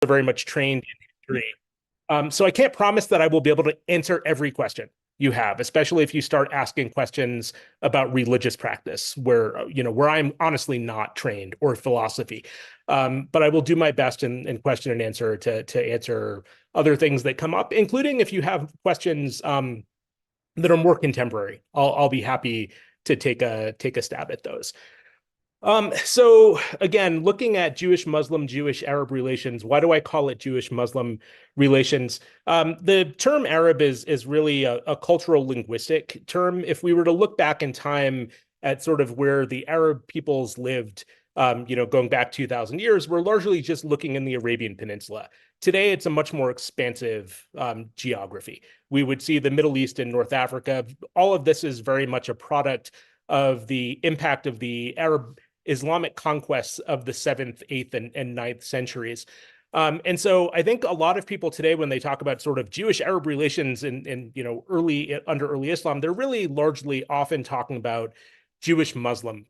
very much trained in history. So I can't promise that I will be able to answer every question you have, especially if you start asking questions about religious practice, where I'm honestly not trained, or philosophy. But I will do my best in question and answer to answer other things that come up, including if you have questions that are more contemporary. I'll be happy to take a stab at those. So again, looking at Jewish-Muslim, Jewish-Arab relations, why do I call it Jewish-Muslim relations? The term Arab is really a cultural linguistic term. If we were to look back in time at sort of where the Arab peoples lived, going back 2,000 years, we're largely just looking in the Arabian Peninsula. Today, it's a much more expansive geography. We would see the Middle East and North Africa. All of this is very much a product of the impact of the Arab Islamic conquests of the 7th, 8th, and 9th centuries. And so I think a lot of people today, when they talk about sort of Jewish-Arab relations in under early Islam, they're really largely often talking about Jewish-Muslim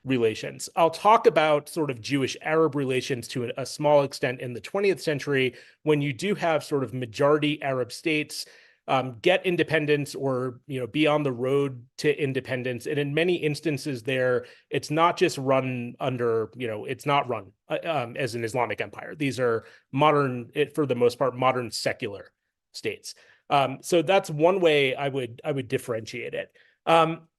relations. I'll talk about sort of Jewish-Arab relations to a small extent in the 20th century, when you do have sort of majority Arab states get independence, or be on the road to independence. And in many instances there, it's not just run under, it's not run as an Islamic empire. These are modern, for the most part, modern secular states. So that's one way I would differentiate it.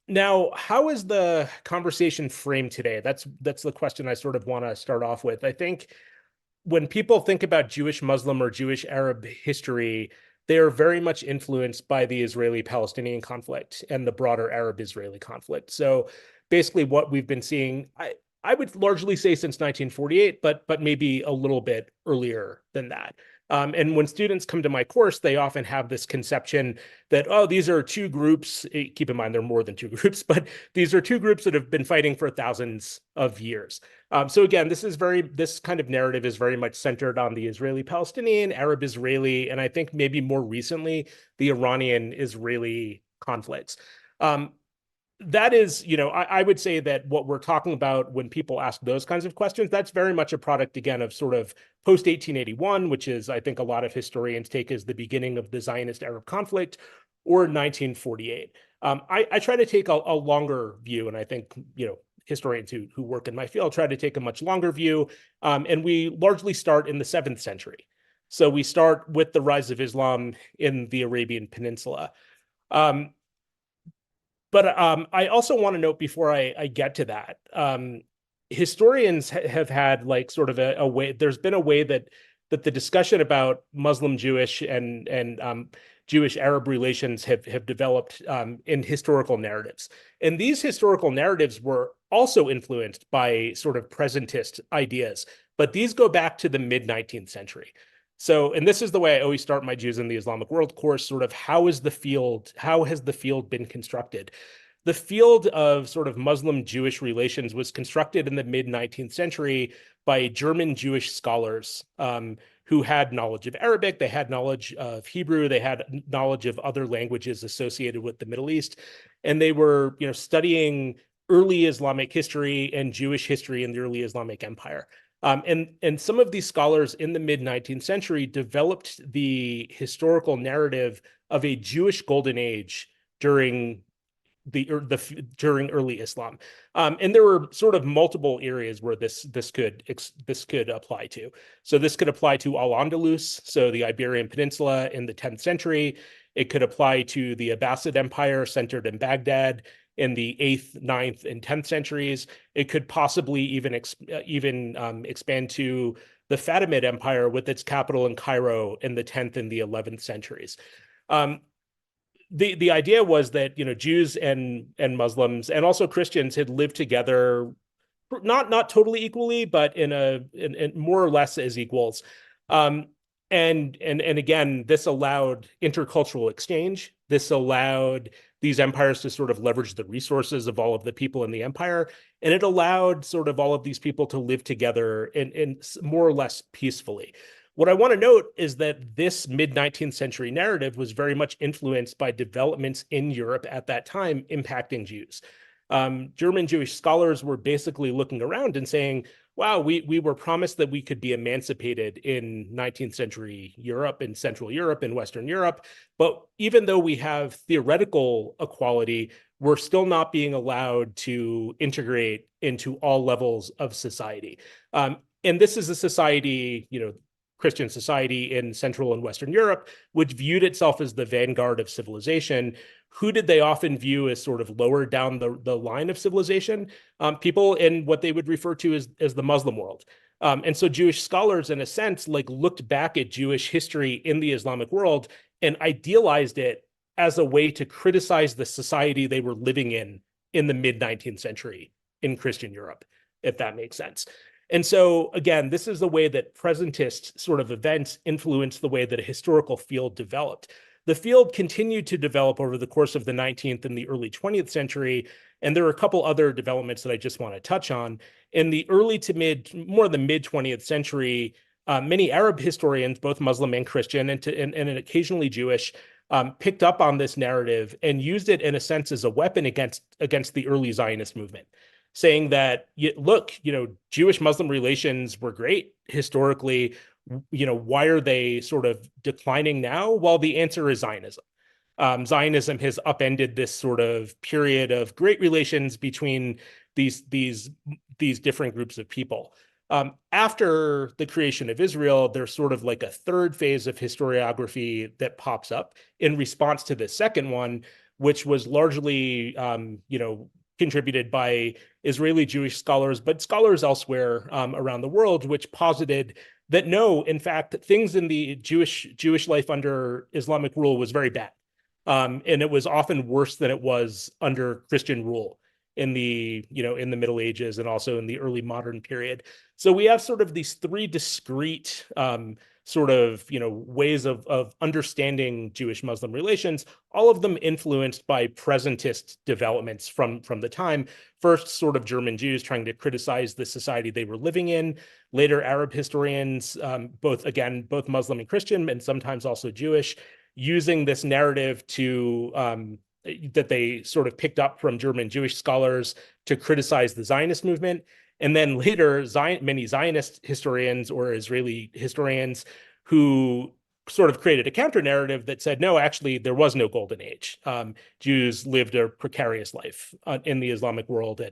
Now, how is the conversation framed today? That's the question I sort of want to start off with. I think when people think about Jewish-Muslim or Jewish-Arab history, they are very much influenced by the Israeli-Palestinian conflict and the broader Arab-Israeli conflict. So basically what we've been seeing, I would largely say since 1948, but maybe a little bit earlier than that. And when students come to my course, they often have this conception that, oh, these are two groups. Keep in mind, there are more than two groups, but these are two groups that have been fighting for thousands of years. So again, this kind of narrative is very much centered on the Israeli-Palestinian, Arab-Israeli, and I think maybe more recently, the Iranian-Israeli conflicts. That is, I would say that what we're talking about when people ask those kinds of questions, that's very much a product, again, of sort of post-1881, which is, I think, a lot of historians take as the beginning of the Zionist-Arab conflict, or 1948. I try to take a longer view, and I think, historians who work in my field try to take a much longer view, and we largely start in the 7th century. So we start with the rise of Islam in the Arabian Peninsula. But I also want to note, before I get to that, historians have had like sort of a way. There's been a way that the discussion about Muslim-Jewish and Jewish-Arab relations have developed in historical narratives, and these historical narratives were also influenced by sort of presentist ideas, but these go back to the mid-19th century. So, and this is the way I always start my Jews in the Islamic World course, sort of how has the field been constructed? The field of sort of Muslim-Jewish relations was constructed in the mid-19th century by German Jewish scholars who had knowledge of Arabic, they had knowledge of Hebrew, they had knowledge of other languages associated with the Middle East, and they were, studying early Islamic history and Jewish history in the early Islamic Empire. And some of these scholars in the mid-19th century developed the historical narrative of a Jewish golden age during early Islam, and there were sort of multiple areas where this could apply to. So this could apply to Al-Andalus, so the Iberian Peninsula in the 10th century. It could apply to the Abbasid Empire centered in Baghdad in the 8th, 9th, and 10th centuries. It could possibly even expand to the Fatimid Empire with its capital in Cairo in the 10th and the 11th centuries. The idea was that Jews and Muslims and also Christians had lived together, not totally equally, but in more or less as equals. And again, this allowed intercultural exchange. This allowed these empires to sort of leverage the resources of all of the people in the empire, and it allowed sort of all of these people to live together in more or less peacefully. What I want to note is that this mid-19th century narrative was very much influenced by developments in Europe at that time impacting Jews. German Jewish scholars were basically looking around and saying, wow, we were promised that we could be emancipated in 19th century Europe, in Central Europe, in Western Europe. But even though we have theoretical equality, we're still not being allowed to integrate into all levels of society. And this is a society, Christian society in Central and Western Europe, which viewed itself as the vanguard of civilization. Who did they often view as sort of lower down the line of civilization? People in what they would refer to as the Muslim world. And so Jewish scholars, in a sense, like looked back at Jewish history in the Islamic world and idealized it as a way to criticize the society they were living in the mid-19th century in Christian Europe, if that makes sense. And so, again, this is the way that presentist sort of events influenced the way that a historical field developed. The field continued to develop over the course of the 19th and the early 20th century, and there are a couple other developments that I just want to touch on. In the early to more the mid 20th century, many Arab historians, both Muslim and Christian, and occasionally Jewish, picked up on this narrative and used it in a sense as a weapon against the early Zionist movement, saying that, look, Jewish-Muslim relations were great historically. Why are they sort of declining now? Well, the answer is Zionism. Zionism has upended this sort of period of great relations between these different groups of people. After the creation of Israel, there's sort of like a third phase of historiography that pops up in response to the second one, which was largely, contributed by Israeli Jewish scholars, but scholars elsewhere around the world, which posited that no, in fact, things in the Jewish life under Islamic rule was very bad. And it was often worse than it was under Christian rule in the Middle Ages and also in the early modern period. So we have sort of these three discrete ways of understanding Jewish-Muslim relations, all of them influenced by presentist developments from the time. First, sort of German Jews trying to criticize the society they were living in. Later, Arab historians, both Muslim and Christian, and sometimes also Jewish, using this narrative that they sort of picked up from German Jewish scholars to criticize the Zionist movement. And then later, many Zionist historians or Israeli historians who sort of created a counter narrative that said, no, actually, there was no golden age. Jews lived a precarious life in the Islamic world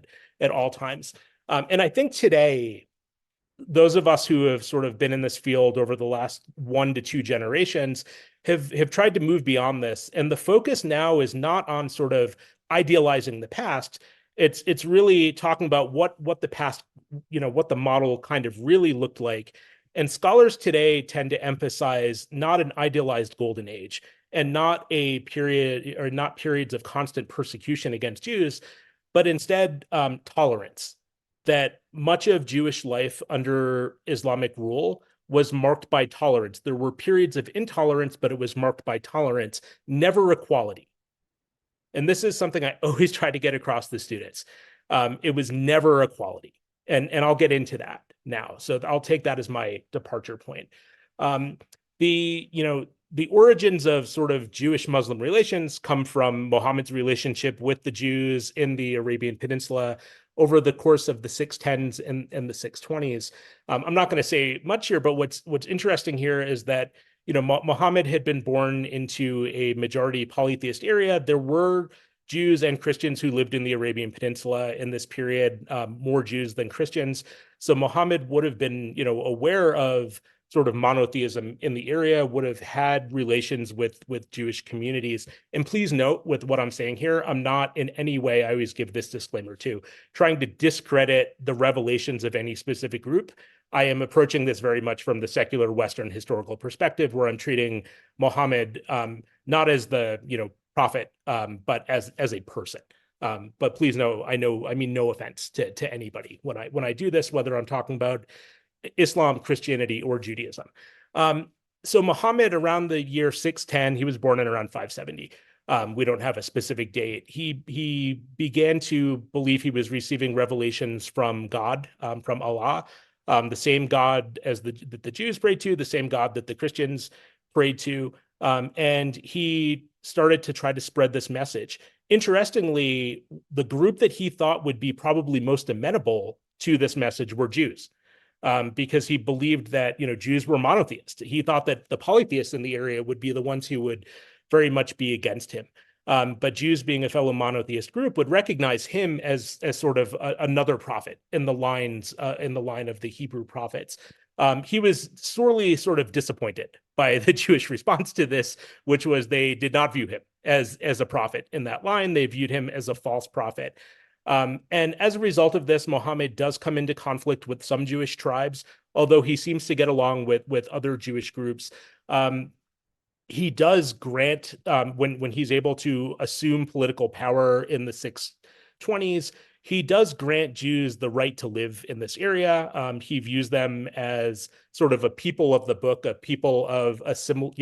at all times. And I think today, those of us who have sort of been in this field over the last 1 to 2 generations have tried to move beyond this. And the focus now is not on sort of idealizing the past. It's really talking about what the past, what the model kind of really looked like. And scholars today tend to emphasize not an idealized golden age and not a period or not periods of constant persecution against Jews, but instead tolerance. That much of Jewish life under Islamic rule was marked by tolerance. There were periods of intolerance, but it was marked by tolerance, never equality. And this is something I always try to get across to students. It was never equality. And I'll get into that now. So I'll take that as my departure point. The origins of sort of Jewish-Muslim relations come from Muhammad's relationship with the Jews in the Arabian Peninsula over the course of the 610s and the 620s. I'm not going to say much here, but what's interesting here is that Muhammad had been born into a majority polytheist area. There were Jews and Christians who lived in the Arabian Peninsula in this period, more Jews than Christians. So Muhammad would have been, aware of sort of monotheism in the area, would have had relations with Jewish communities. And please note with what I'm saying here, I'm not in any way, I always give this disclaimer too, trying to discredit the revelations of any specific group. I am approaching this very much from the secular Western historical perspective, where I'm treating Muhammad not as the prophet, but as a person. But please know, I mean no offense to anybody when I do this, whether I'm talking about Islam, Christianity, or Judaism. So Muhammad, around the year 610, he was born in around 570. We don't have a specific date. He began to believe he was receiving revelations from God, from Allah, the same God as that the Jews prayed to, the same God that the Christians prayed to. And he started to try to spread this message. Interestingly, the group that he thought would be probably most amenable to this message were Jews, because he believed that, Jews were monotheists. He thought that the polytheists in the area would be the ones who would very much be against him. But Jews, being a fellow monotheist group, would recognize him as sort of another prophet in the line of the Hebrew prophets. He was sorely sort of disappointed by the Jewish response to this, which was they did not view him as a prophet in that line. They viewed him as a false prophet. And as a result of this, Muhammad does come into conflict with some Jewish tribes, although he seems to get along with other Jewish groups. He does grant, when he's able to assume political power in the 620s, he does grant Jews the right to live in this area. He views them as sort of a people of the book, a people of a similar,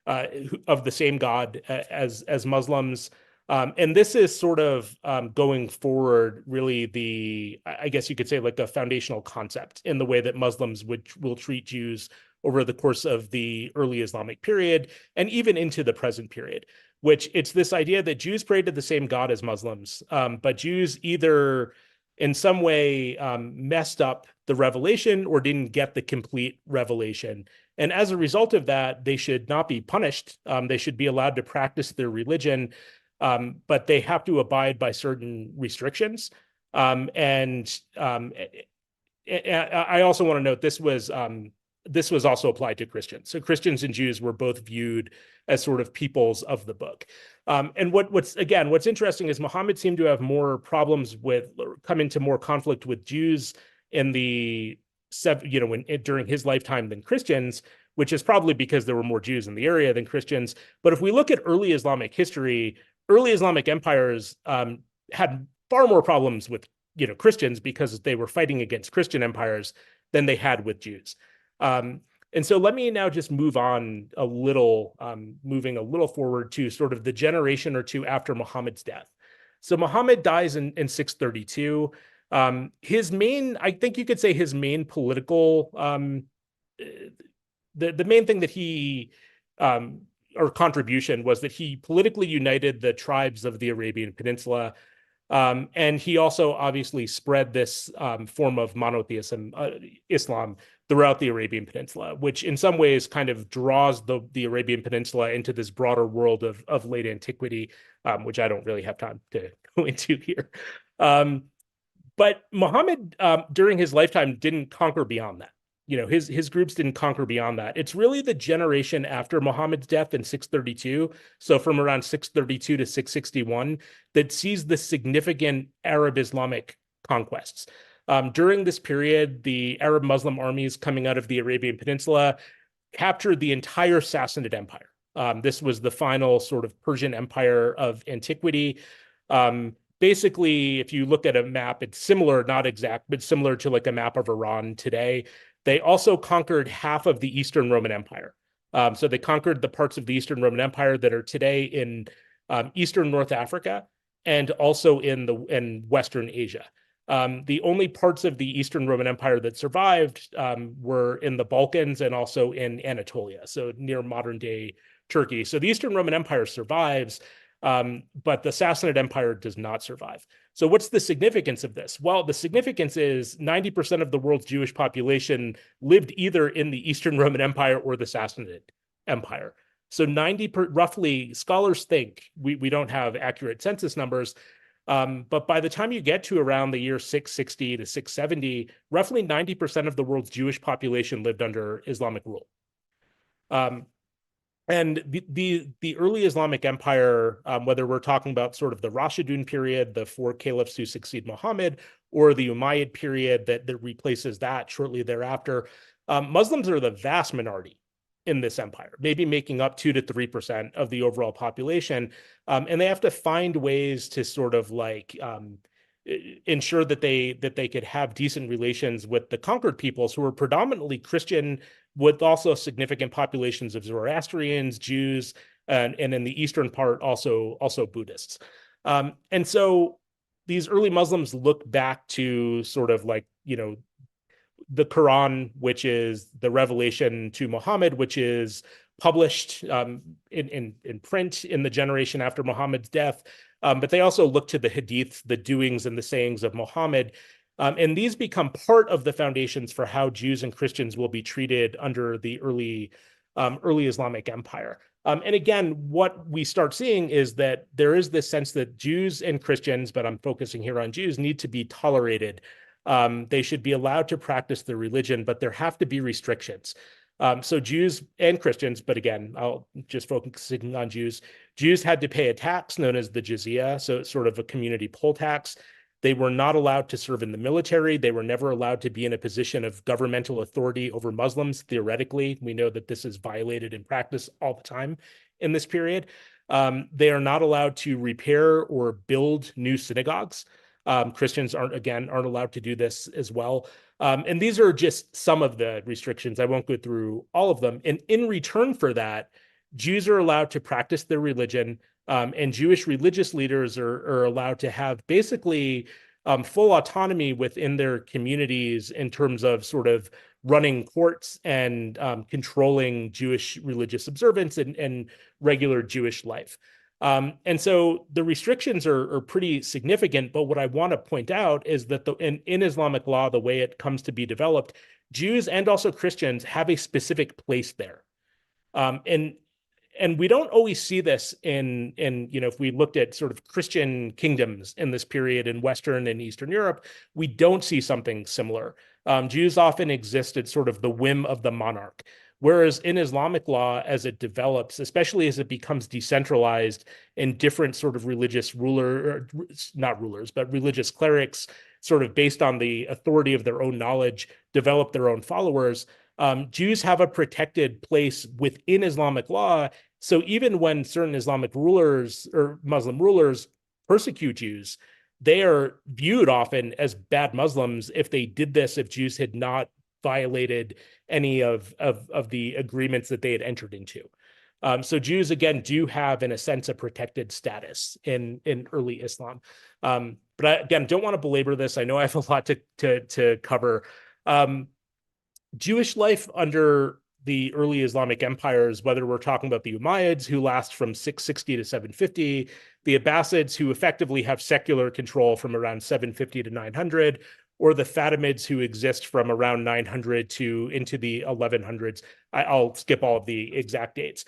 of the same God as Muslims. And this is sort of going forward, really I guess you could say, like a foundational concept in the way that Muslims will treat Jews over the course of the early Islamic period and even into the present period, which it's this idea that Jews pray to the same God as Muslims, but Jews either in some way messed up the revelation or didn't get the complete revelation. And as a result of that, they should not be punished. They should be allowed to practice their religion, but they have to abide by certain restrictions. And I also want to note this was also applied to Christians. So Christians and Jews were both viewed as sort of peoples of the book. And what's interesting is Muhammad seemed to have more problems come into more conflict with Jews in during his lifetime than Christians, which is probably because there were more Jews in the area than Christians. But if we look at early Islamic history, early Islamic empires had far more problems with Christians because they were fighting against Christian empires than they had with Jews. And so let me now just move on a little, moving a little forward to sort of the generation or two after Muhammad's death. So Muhammad dies in 632. I think you could say his main political, the main thing that he, or contribution was that he politically united the tribes of the Arabian Peninsula. And he also obviously spread this form of monotheism, Islam, throughout the Arabian Peninsula, which in some ways kind of draws the Arabian Peninsula into this broader world of late antiquity, which I don't really have time to go into here. But Muhammad, during his lifetime, didn't conquer beyond that. His groups didn't conquer beyond that. It's really the generation after Muhammad's death in 632, so from around 632 to 661, that sees the significant Arab-Islamic conquests. During this period, the Arab Muslim armies coming out of the Arabian Peninsula captured the entire Sassanid Empire. This was the final sort of Persian Empire of antiquity. Basically, if you look at a map, it's similar, not exact, but similar to like a map of Iran today. They also conquered half of the Eastern Roman Empire. So they conquered the parts of the Eastern Roman Empire that are today in Eastern North Africa and also in Western Asia. The only parts of the Eastern Roman Empire that survived were in the Balkans and also in Anatolia, so near modern-day Turkey. So the Eastern Roman Empire survives, but the Sassanid Empire does not survive. So what's the significance of this? Well, the significance is 90% of the world's Jewish population lived either in the Eastern Roman Empire or the Sassanid Empire. So roughly, scholars think, we don't have accurate census numbers, but by the time you get to around the year 660 to 670, roughly 90% of the world's Jewish population lived under Islamic rule. And the early Islamic Empire, whether we're talking about sort of the Rashidun period, the four caliphs who succeed Muhammad, or the Umayyad period that replaces that shortly thereafter, Muslims are the vast minority in this empire, maybe making up 2 to 3% of the overall population. And they have to find ways to sort of like ensure that they could have decent relations with the conquered peoples who are predominantly Christian, with also significant populations of Zoroastrians, Jews, and in the eastern part also Buddhists. And so these early Muslims look back to sort of like, the Quran, which is the revelation to Muhammad, which is published in print in the generation after Muhammad's death. but they also look to the hadiths, the doings and the sayings of Muhammad. And these become part of the foundations for how Jews and Christians will be treated under the early Islamic Empire. And again, what we start seeing is that there is this sense that Jews and Christians, but I'm focusing here on Jews, need to be tolerated. They should be allowed to practice their religion, but there have to be restrictions. So Jews and Christians, but again, I'll just focusing on Jews. Jews had to pay a tax known as the jizya, so it's sort of a community poll tax. They were not allowed to serve in the military. They were never allowed to be in a position of governmental authority over Muslims. Theoretically, we know that this is violated in practice all the time in this period. They are not allowed to repair or build new synagogues. Christians aren't allowed to do this as well. And these are just some of the restrictions. I won't go through all of them. And in return for that, Jews are allowed to practice their religion, and Jewish religious leaders are allowed to have basically full autonomy within their communities in terms of sort of running courts and controlling Jewish religious observance and regular Jewish life. And so the restrictions are pretty significant, but what I want to point out is that in Islamic law, the way it comes to be developed, Jews and also Christians have a specific place there. And we don't always see this in if we looked at sort of Christian kingdoms in this period in Western and Eastern Europe, we don't see something similar. Jews often exist at sort of the whim of the monarch. Whereas in Islamic law, as it develops, especially as it becomes decentralized and different sort of religious not rulers, but religious clerics, sort of based on the authority of their own knowledge, develop their own followers, Jews have a protected place within Islamic law. So even when certain Islamic rulers or Muslim rulers persecute Jews, they are viewed often as bad Muslims if they did this, if Jews had not violated any of the agreements that they had entered into. So Jews, again, do have, in a sense, a protected status in early Islam. But I, again, don't want to belabor this. I know I have a lot to cover. Jewish life under the early Islamic empires, whether we're talking about the Umayyads, who last from 660 to 750, the Abbasids, who effectively have secular control from around 750 to 900, or the Fatimids, who exist from around 900 to into the 1100s. I'll skip all of the exact dates.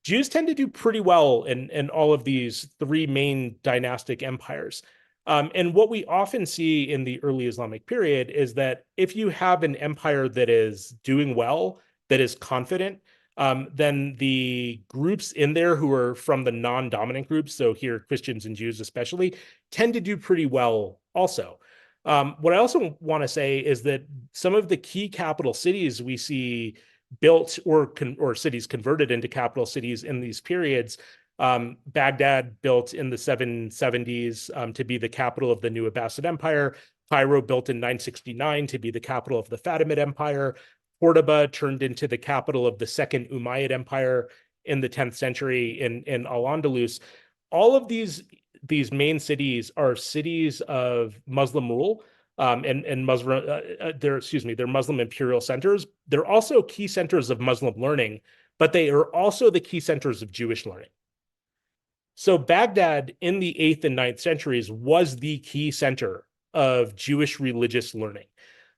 Jews tend to do pretty well in all of these three main dynastic empires. And what we often see in the early Islamic period is that if you have an empire that is doing well, that is confident, then the groups in there who are from the non-dominant groups, so here Christians and Jews especially, tend to do pretty well also. What I also want to say is that some of the key capital cities we see built or cities converted into capital cities in these periods, Baghdad built in the 770s to be the capital of the new Abbasid Empire. Cairo built in 969 to be the capital of the Fatimid Empire. Cordoba turned into the capital of the Second Umayyad Empire in the 10th century in Al-Andalus. All of these main cities are cities of Muslim rule, and Muslim, they're Muslim imperial centers. They're also key centers of Muslim learning, but they are also the key centers of Jewish learning. So Baghdad in the 8th and 9th centuries was the key center of Jewish religious learning.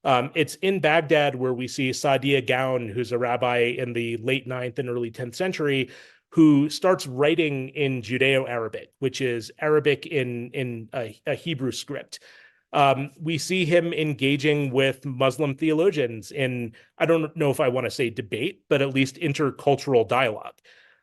It's in Baghdad where we see Saadia Gaon, who's a rabbi in the late 9th and early 10th century, who starts writing in Judeo-Arabic, which is Arabic in a Hebrew script. We see him engaging with Muslim theologians in, I don't know if I want to say debate, but at least intercultural dialogue.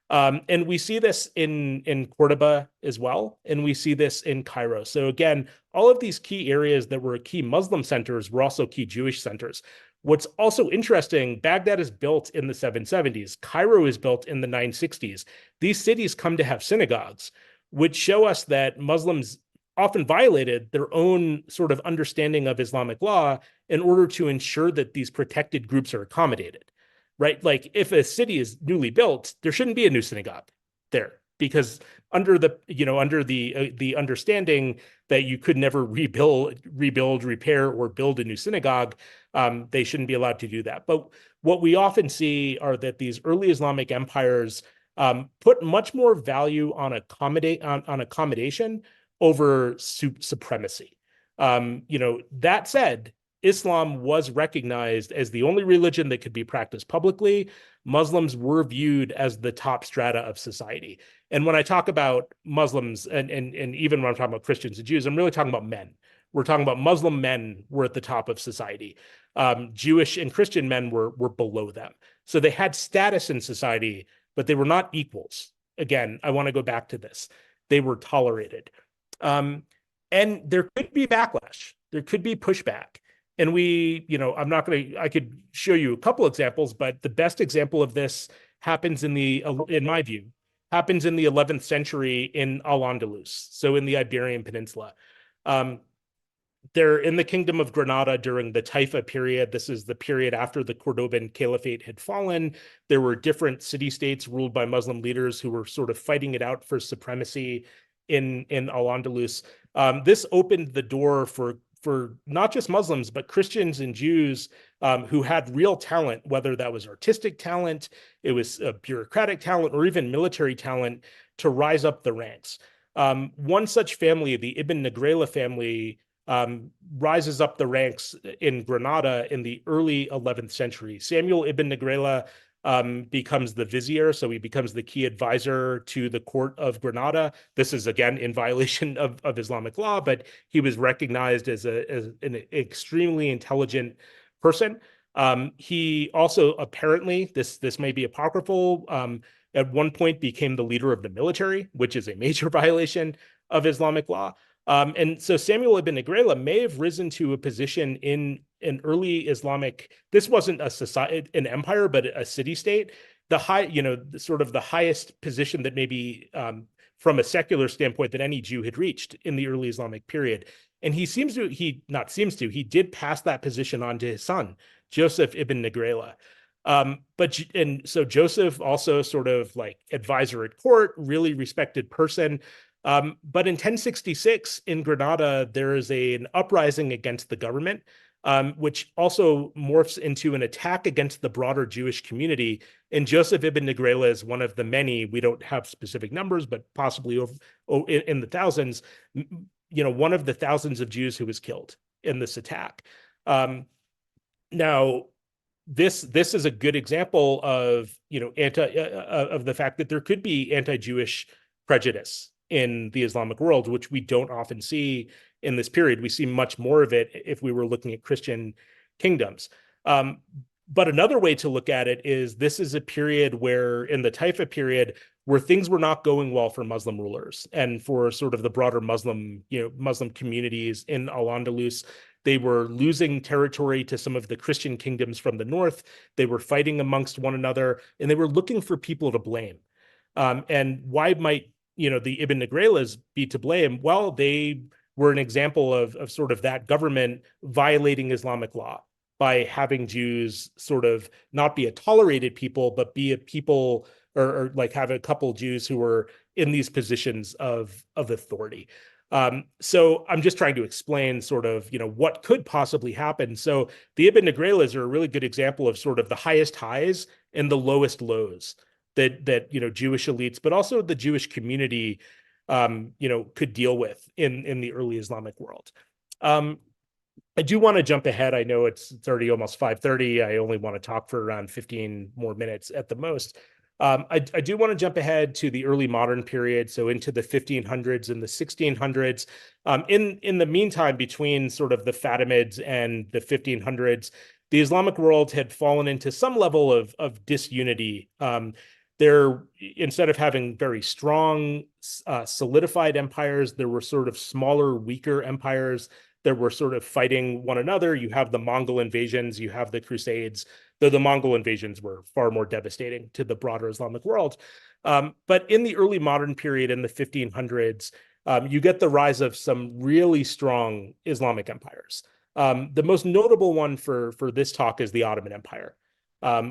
And we see this in Cordoba as well, and we see this in Cairo. So again, all of these key areas that were key Muslim centers were also key Jewish centers. What's also interesting, Baghdad is built in the 770s. Cairo is built in the 960s. These cities come to have synagogues, which show us that Muslims often violated their own sort of understanding of Islamic law in order to ensure that these protected groups are accommodated. Right? Like if a city is newly built, there shouldn't be a new synagogue there because under the understanding that you could never rebuild, repair, or build a new synagogue, they shouldn't be allowed to do that. But what we often see are that these early Islamic empires put much more value on accommodation over supremacy. That said, Islam was recognized as the only religion that could be practiced publicly. Muslims were viewed as the top strata of society. And when I talk about Muslims, and even when I'm talking about Christians and Jews, I'm really talking about men. We're talking about Muslim men were at the top of society. Jewish and Christian men were below them. So they had status in society, but they were not equals. Again, I want to go back to this. They were tolerated. And there could be backlash. There could be pushback. And I could show you a couple examples, but the best example of this happens in my view, happens in the 11th century in Al-Andalus, so in the Iberian Peninsula. They're in the Kingdom of Granada during the Taifa period. This is the period after the Cordoban Caliphate had fallen. There were different city-states ruled by Muslim leaders who were sort of fighting it out for supremacy in Al-Andalus. This opened the door for not just Muslims, but Christians and Jews who had real talent, whether that was artistic talent, it was bureaucratic talent, or even military talent, to rise up the ranks. One such family, the Ibn Nagrela family, rises up the ranks in Granada in the early 11th century. Samuel ibn Nagrela becomes the vizier, so he becomes the key advisor to the court of Granada. This is, again, in violation of Islamic law, but he was recognized as an extremely intelligent person. He also apparently, this may be apocryphal, at one point became the leader of the military, which is a major violation of Islamic law. And so Samuel ibn Nagrela may have risen to a position in an early Islamic, this wasn't an empire, but a city-state, sort of the highest position that maybe from a secular standpoint that any Jew had reached in the early Islamic period. And he did pass that position on to his son, Joseph ibn Nagrela. So Joseph also sort of like advisor at court, really respected person. But in 1066 in Granada, there is an uprising against the government, which also morphs into an attack against the broader Jewish community. And Joseph ibn Nagrela is one of the many, we don't have specific numbers, but possibly in the thousands, one of the thousands of Jews who was killed in this attack. Now, this is a good example of of the fact that there could be anti-Jewish prejudice in the Islamic world, which we don't often see in this period. We see much more of it if we were looking at Christian kingdoms. But another way to look at it is this is a period where, in the Taifa period, where things were not going well for Muslim rulers and for sort of the broader Muslim communities in Al-Andalus. They were losing territory to some of the Christian kingdoms from the north. They were fighting amongst one another, and they were looking for people to blame. And why might the Ibn Nagrelas be to blame? Well, they were an example of sort of that government violating Islamic law by having Jews sort of not be a tolerated people, but be a people or like have a couple Jews who were in these positions of authority. So I'm just trying to explain sort of, what could possibly happen. So the Ibn Nagrelas are a really good example of sort of the highest highs and the lowest lows that Jewish elites, but also the Jewish community, could deal with in the early Islamic world. I do want to jump ahead. I know it's already almost 5:30. I only want to talk for around 15 more minutes at the most. I do want to jump ahead to the early modern period, so into the 1500s and the 1600s. In the meantime, between sort of the Fatimids and the 1500s, the Islamic world had fallen into some level of disunity. Instead of having very strong, solidified empires, there were sort of smaller, weaker empires that were sort of fighting one another. You have the Mongol invasions, you have the Crusades, though the Mongol invasions were far more devastating to the broader Islamic world. But in the early modern period, in the 1500s, you get the rise of some really strong Islamic empires. The most notable one for this talk is the Ottoman Empire,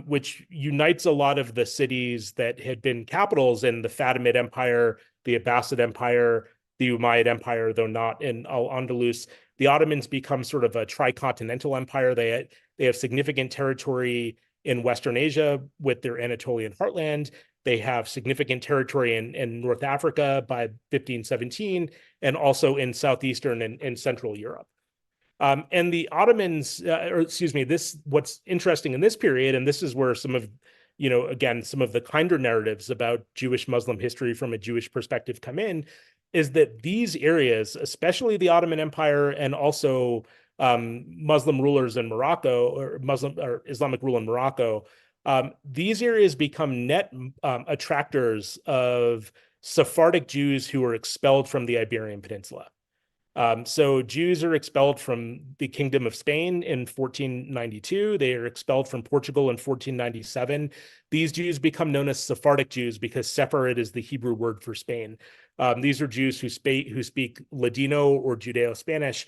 which unites a lot of the cities that had been capitals in the Fatimid Empire, the Abbasid Empire, the Umayyad Empire, though not in Al-Andalus. The Ottomans become sort of a tricontinental empire. They have significant territory in Western Asia with their Anatolian heartland. They have significant territory in North Africa by 1517, and also in southeastern and central Europe. And the Ottomans, or excuse me, what's interesting in this period, and this is where some of, again, some of the kinder narratives about Jewish Muslim history from a Jewish perspective come in, is that these areas, especially the Ottoman Empire and also Muslim rulers in Morocco, or Muslim or Islamic rule in Morocco, these areas become net attractors of Sephardic Jews who were expelled from the Iberian Peninsula. So Jews are expelled from the Kingdom of Spain in 1492. They are expelled from Portugal in 1497. These Jews become known as Sephardic Jews because Sepharad is the Hebrew word for Spain. These are Jews who speak Ladino or Judeo-Spanish,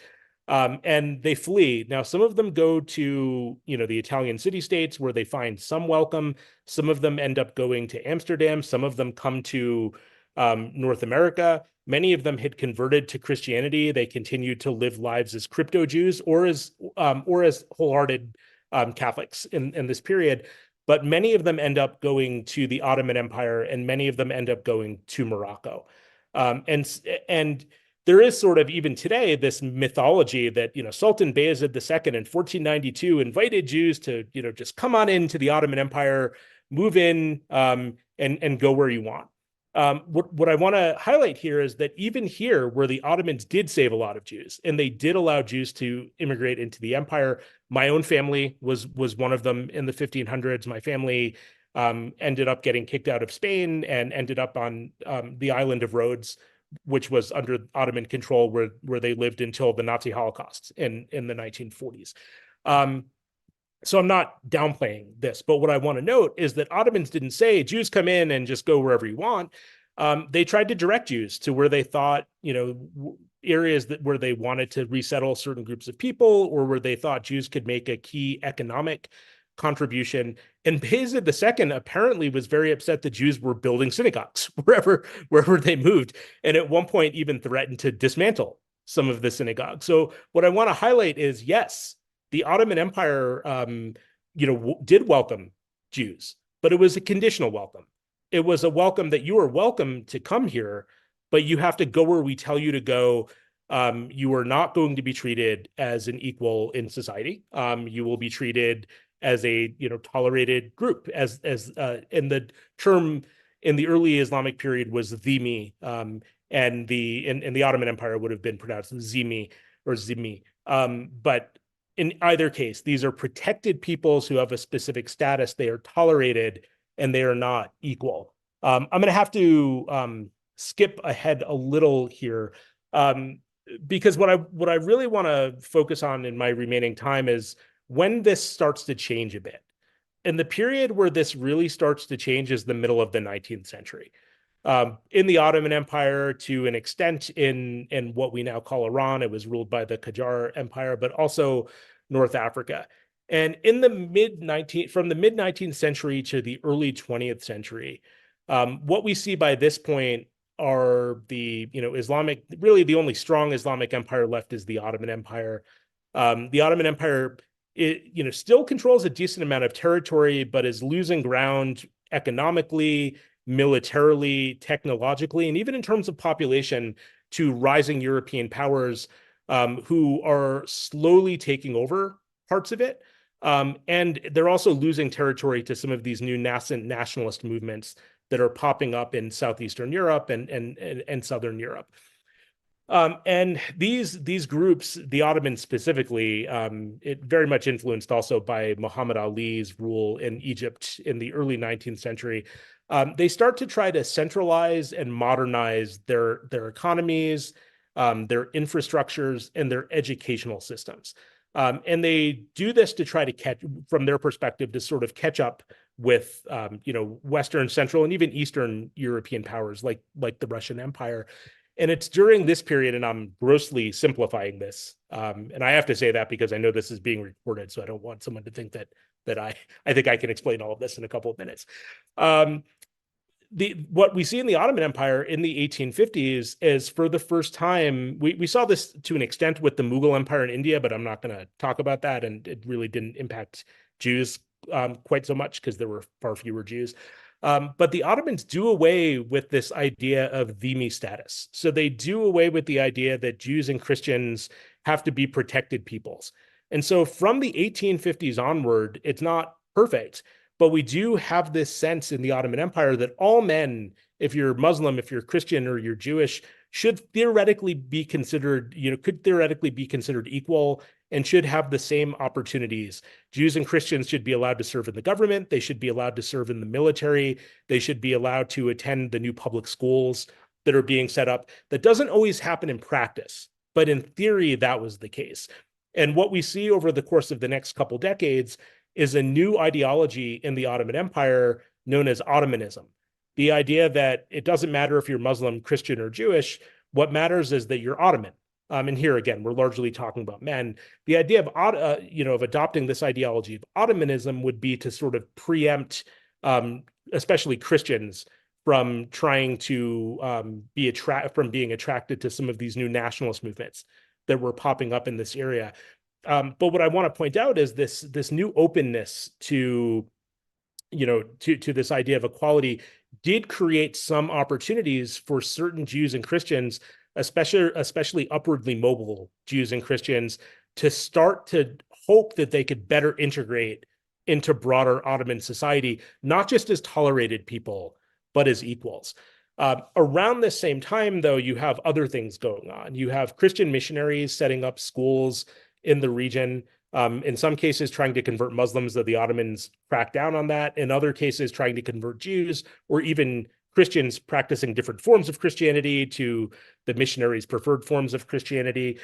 and they flee. Now, some of them go to, the Italian city-states where they find some welcome. Some of them end up going to Amsterdam. Some of them come to North America. Many of them had converted to Christianity. They continued to live lives as crypto Jews or as wholehearted Catholics in this period. But many of them end up going to the Ottoman Empire, and many of them end up going to Morocco. And there is sort of, even today, this mythology that, Sultan Bayezid II in 1492 invited Jews to, just come on into the Ottoman Empire, move in, and go where you want. What I want to highlight here is that even here, where the Ottomans did save a lot of Jews, and they did allow Jews to immigrate into the empire, my own family was one of them in the 1500s. My family ended up getting kicked out of Spain and ended up on the island of Rhodes, which was under Ottoman control, where they lived until the Nazi Holocaust in the 1940s. So I'm not downplaying this, but what I want to note is that Ottomans didn't say Jews come in and just go wherever you want. They tried to direct Jews to where they thought, areas where they wanted to resettle certain groups of people, or where they thought Jews could make a key economic contribution. And Bayezid II apparently was very upset that Jews were building synagogues wherever they moved, and at one point even threatened to dismantle some of the synagogues. So what I want to highlight is, yes, the Ottoman Empire, did welcome Jews, but it was a conditional welcome. It was a welcome that you are welcome to come here, but you have to go where we tell you to go. You are not going to be treated as an equal in society. You will be treated as a tolerated group, as in the term in the early Islamic period was dhimmi, and in the Ottoman Empire would have been pronounced zimi or zimmi. But in either case, these are protected peoples who have a specific status. They are tolerated, and they are not equal. I'm going to have to skip ahead a little here, because what I really want to focus on in my remaining time is when this starts to change a bit. And the period where this really starts to change is the middle of the 19th century. In the Ottoman Empire, to an extent in what we now call Iran, it was ruled by the Qajar Empire, but also North Africa. And in the from the mid-19th century to the early 20th century, what we see by this point are the Islamic, really the only strong Islamic empire left is the Ottoman Empire. The Ottoman Empire, still controls a decent amount of territory, but is losing ground economically, militarily, technologically, and even in terms of population to rising European powers who are slowly taking over parts of it. And they're also losing territory to some of these new nascent nationalist movements that are popping up in Southeastern Europe and Southern Europe. And these groups, the Ottomans specifically, it very much influenced also by Muhammad Ali's rule in Egypt in the early 19th century. They start to try to centralize and modernize their economies, their infrastructures, and their educational systems. And they do this to try to catch, from their perspective, to sort of catch up with, Western, Central, and even Eastern European powers like the Russian Empire. And it's during this period, and I'm grossly simplifying this, and I have to say that because I know this is being recorded, so I don't want someone to think that I think I can explain all of this in a couple of minutes. What we see in the Ottoman Empire in the 1850s is, for the first time, we saw this to an extent with the Mughal Empire in India, but I'm not going to talk about that, and it really didn't impact Jews quite so much because there were far fewer Jews. But the Ottomans do away with this idea of dhimmi status. So they do away with the idea that Jews and Christians have to be protected peoples. And so from the 1850s onward, it's not perfect, but we do have this sense in the Ottoman Empire that all men, if you're Muslim, if you're Christian, or you're Jewish, should theoretically be considered, could theoretically be considered equal and should have the same opportunities. Jews and Christians should be allowed to serve in the government. They should be allowed to serve in the military. They should be allowed to attend the new public schools that are being set up. That doesn't always happen in practice, but in theory, that was the case. And what we see over the course of the next couple decades is a new ideology in the Ottoman Empire known as Ottomanism. The idea that it doesn't matter if you're Muslim, Christian, or Jewish. What matters is that you're Ottoman. And here again, we're largely talking about men. The idea of of adopting this ideology of Ottomanism would be to sort of preempt, especially Christians, from trying to from being attracted to some of these new nationalist movements that were popping up in this area. But what I want to point out is this new openness to this idea of equality did create some opportunities for certain Jews and Christians, especially upwardly mobile Jews and Christians, to start to hope that they could better integrate into broader Ottoman society, not just as tolerated people, but as equals. Around this same time, though, you have other things going on. You have Christian missionaries setting up schools in the region, in some cases trying to convert Muslims, though the Ottomans cracked down on that. In other cases, trying to convert Jews or even Christians practicing different forms of Christianity to the missionaries' preferred forms of Christianity.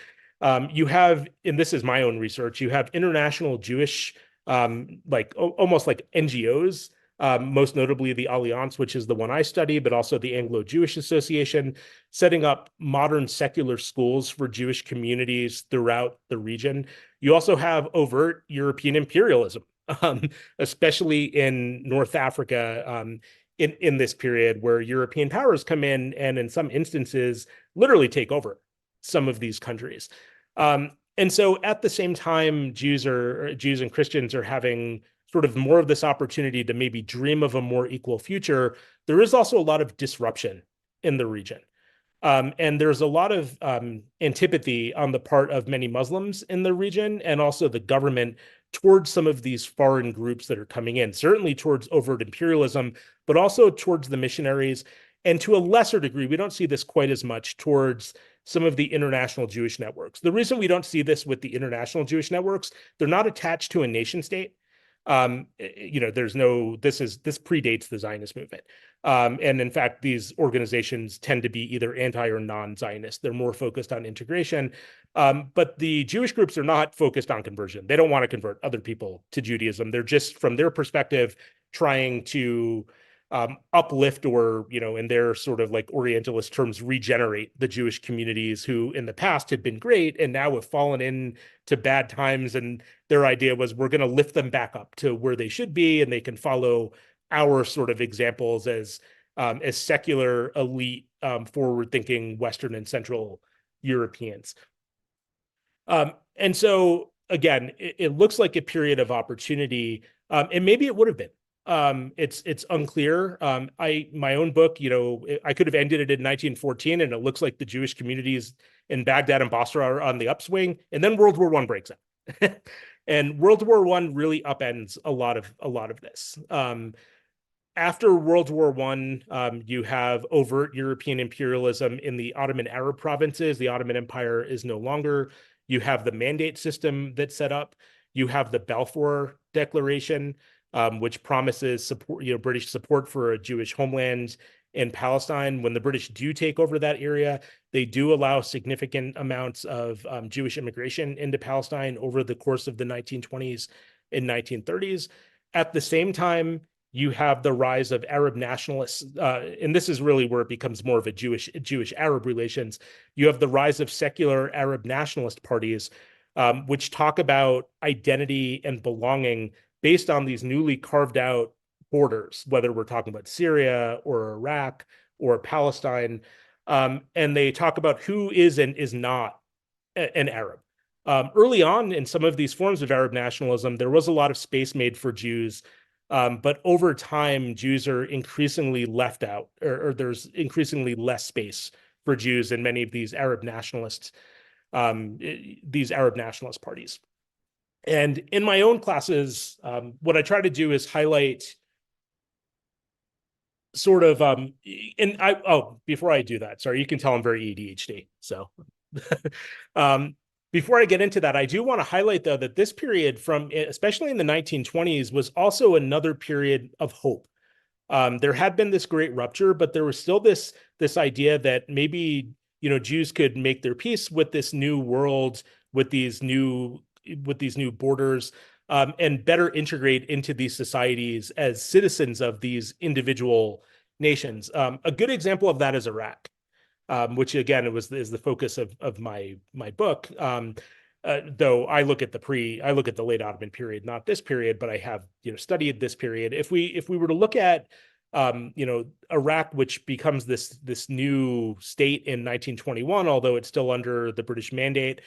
You have, and this is my own research, you have international Jewish, almost like NGOs, most notably the Alliance, which is the one I study, but also the Anglo-Jewish Association, setting up modern secular schools for Jewish communities throughout the region. You also have overt European imperialism, especially in North Africa, in this period, where European powers come in and in some instances literally take over some of these countries. And so at the same time, Jews and Christians are having sort of more of this opportunity to maybe dream of a more equal future. There is also a lot of disruption in the region. And there's a lot of antipathy on the part of many Muslims in the region and also the government towards some of these foreign groups that are coming in, certainly towards overt imperialism, but also towards the missionaries. And to a lesser degree, we don't see this quite as much towards some of the international Jewish networks. The reason we don't see this with the international Jewish networks, they're not attached to a nation state. This predates the Zionist movement. And in fact, these organizations tend to be either anti or non-Zionist. They're more focused on integration. But the Jewish groups are not focused on conversion. They don't want to convert other people to Judaism. They're just, from their perspective, trying to uplift or, in their sort of like Orientalist terms, regenerate the Jewish communities who in the past had been great and now have fallen into bad times. And their idea was, we're going to lift them back up to where they should be, and they can follow our sort of examples as secular, elite, forward-thinking Western and Central Europeans. And so, again, it looks like a period of opportunity, and maybe it would have been. It's unclear. My own book, I could have ended it in 1914, and it looks like the Jewish communities in Baghdad and Basra are on the upswing, and then World War I breaks out. And World War I really upends a lot of this. After World War I, you have overt European imperialism in the Ottoman Arab provinces. The Ottoman Empire is no longer. You have the mandate system that's set up. You have the Balfour Declaration, which promises support, British support for a Jewish homeland in Palestine. When the British do take over that area, they do allow significant amounts of Jewish immigration into Palestine over the course of the 1920s and 1930s. At the same time, you have the rise of Arab nationalists, and this is really where it becomes more of a Jewish-Arab relations. You have the rise of secular Arab nationalist parties, which talk about identity and belonging based on these newly carved out borders, whether we're talking about Syria or Iraq or Palestine. And they talk about who is and is not an Arab. Early on in some of these forms of Arab nationalism, there was a lot of space made for Jews But over time, Jews are increasingly left out, or there's increasingly less space for Jews in many of these Arab nationalists, these Arab nationalist parties. And in my own classes, what I try to do is highlight sort of, before I do that, sorry, you can tell I'm very ADHD. So um, before I get into that, I do want to highlight, though, that this period from, especially in the 1920s, was also another period of hope. There had been this great rupture, but there was still this idea that maybe, Jews could make their peace with this new world, with these new borders, and better integrate into these societies as citizens of these individual nations. A good example of that is Iraq, which again is the focus of my book. Though I look at the late Ottoman period, not this period, but I have studied this period. If we were to look at Iraq, which becomes this new state in 1921, although it's still under the British mandate,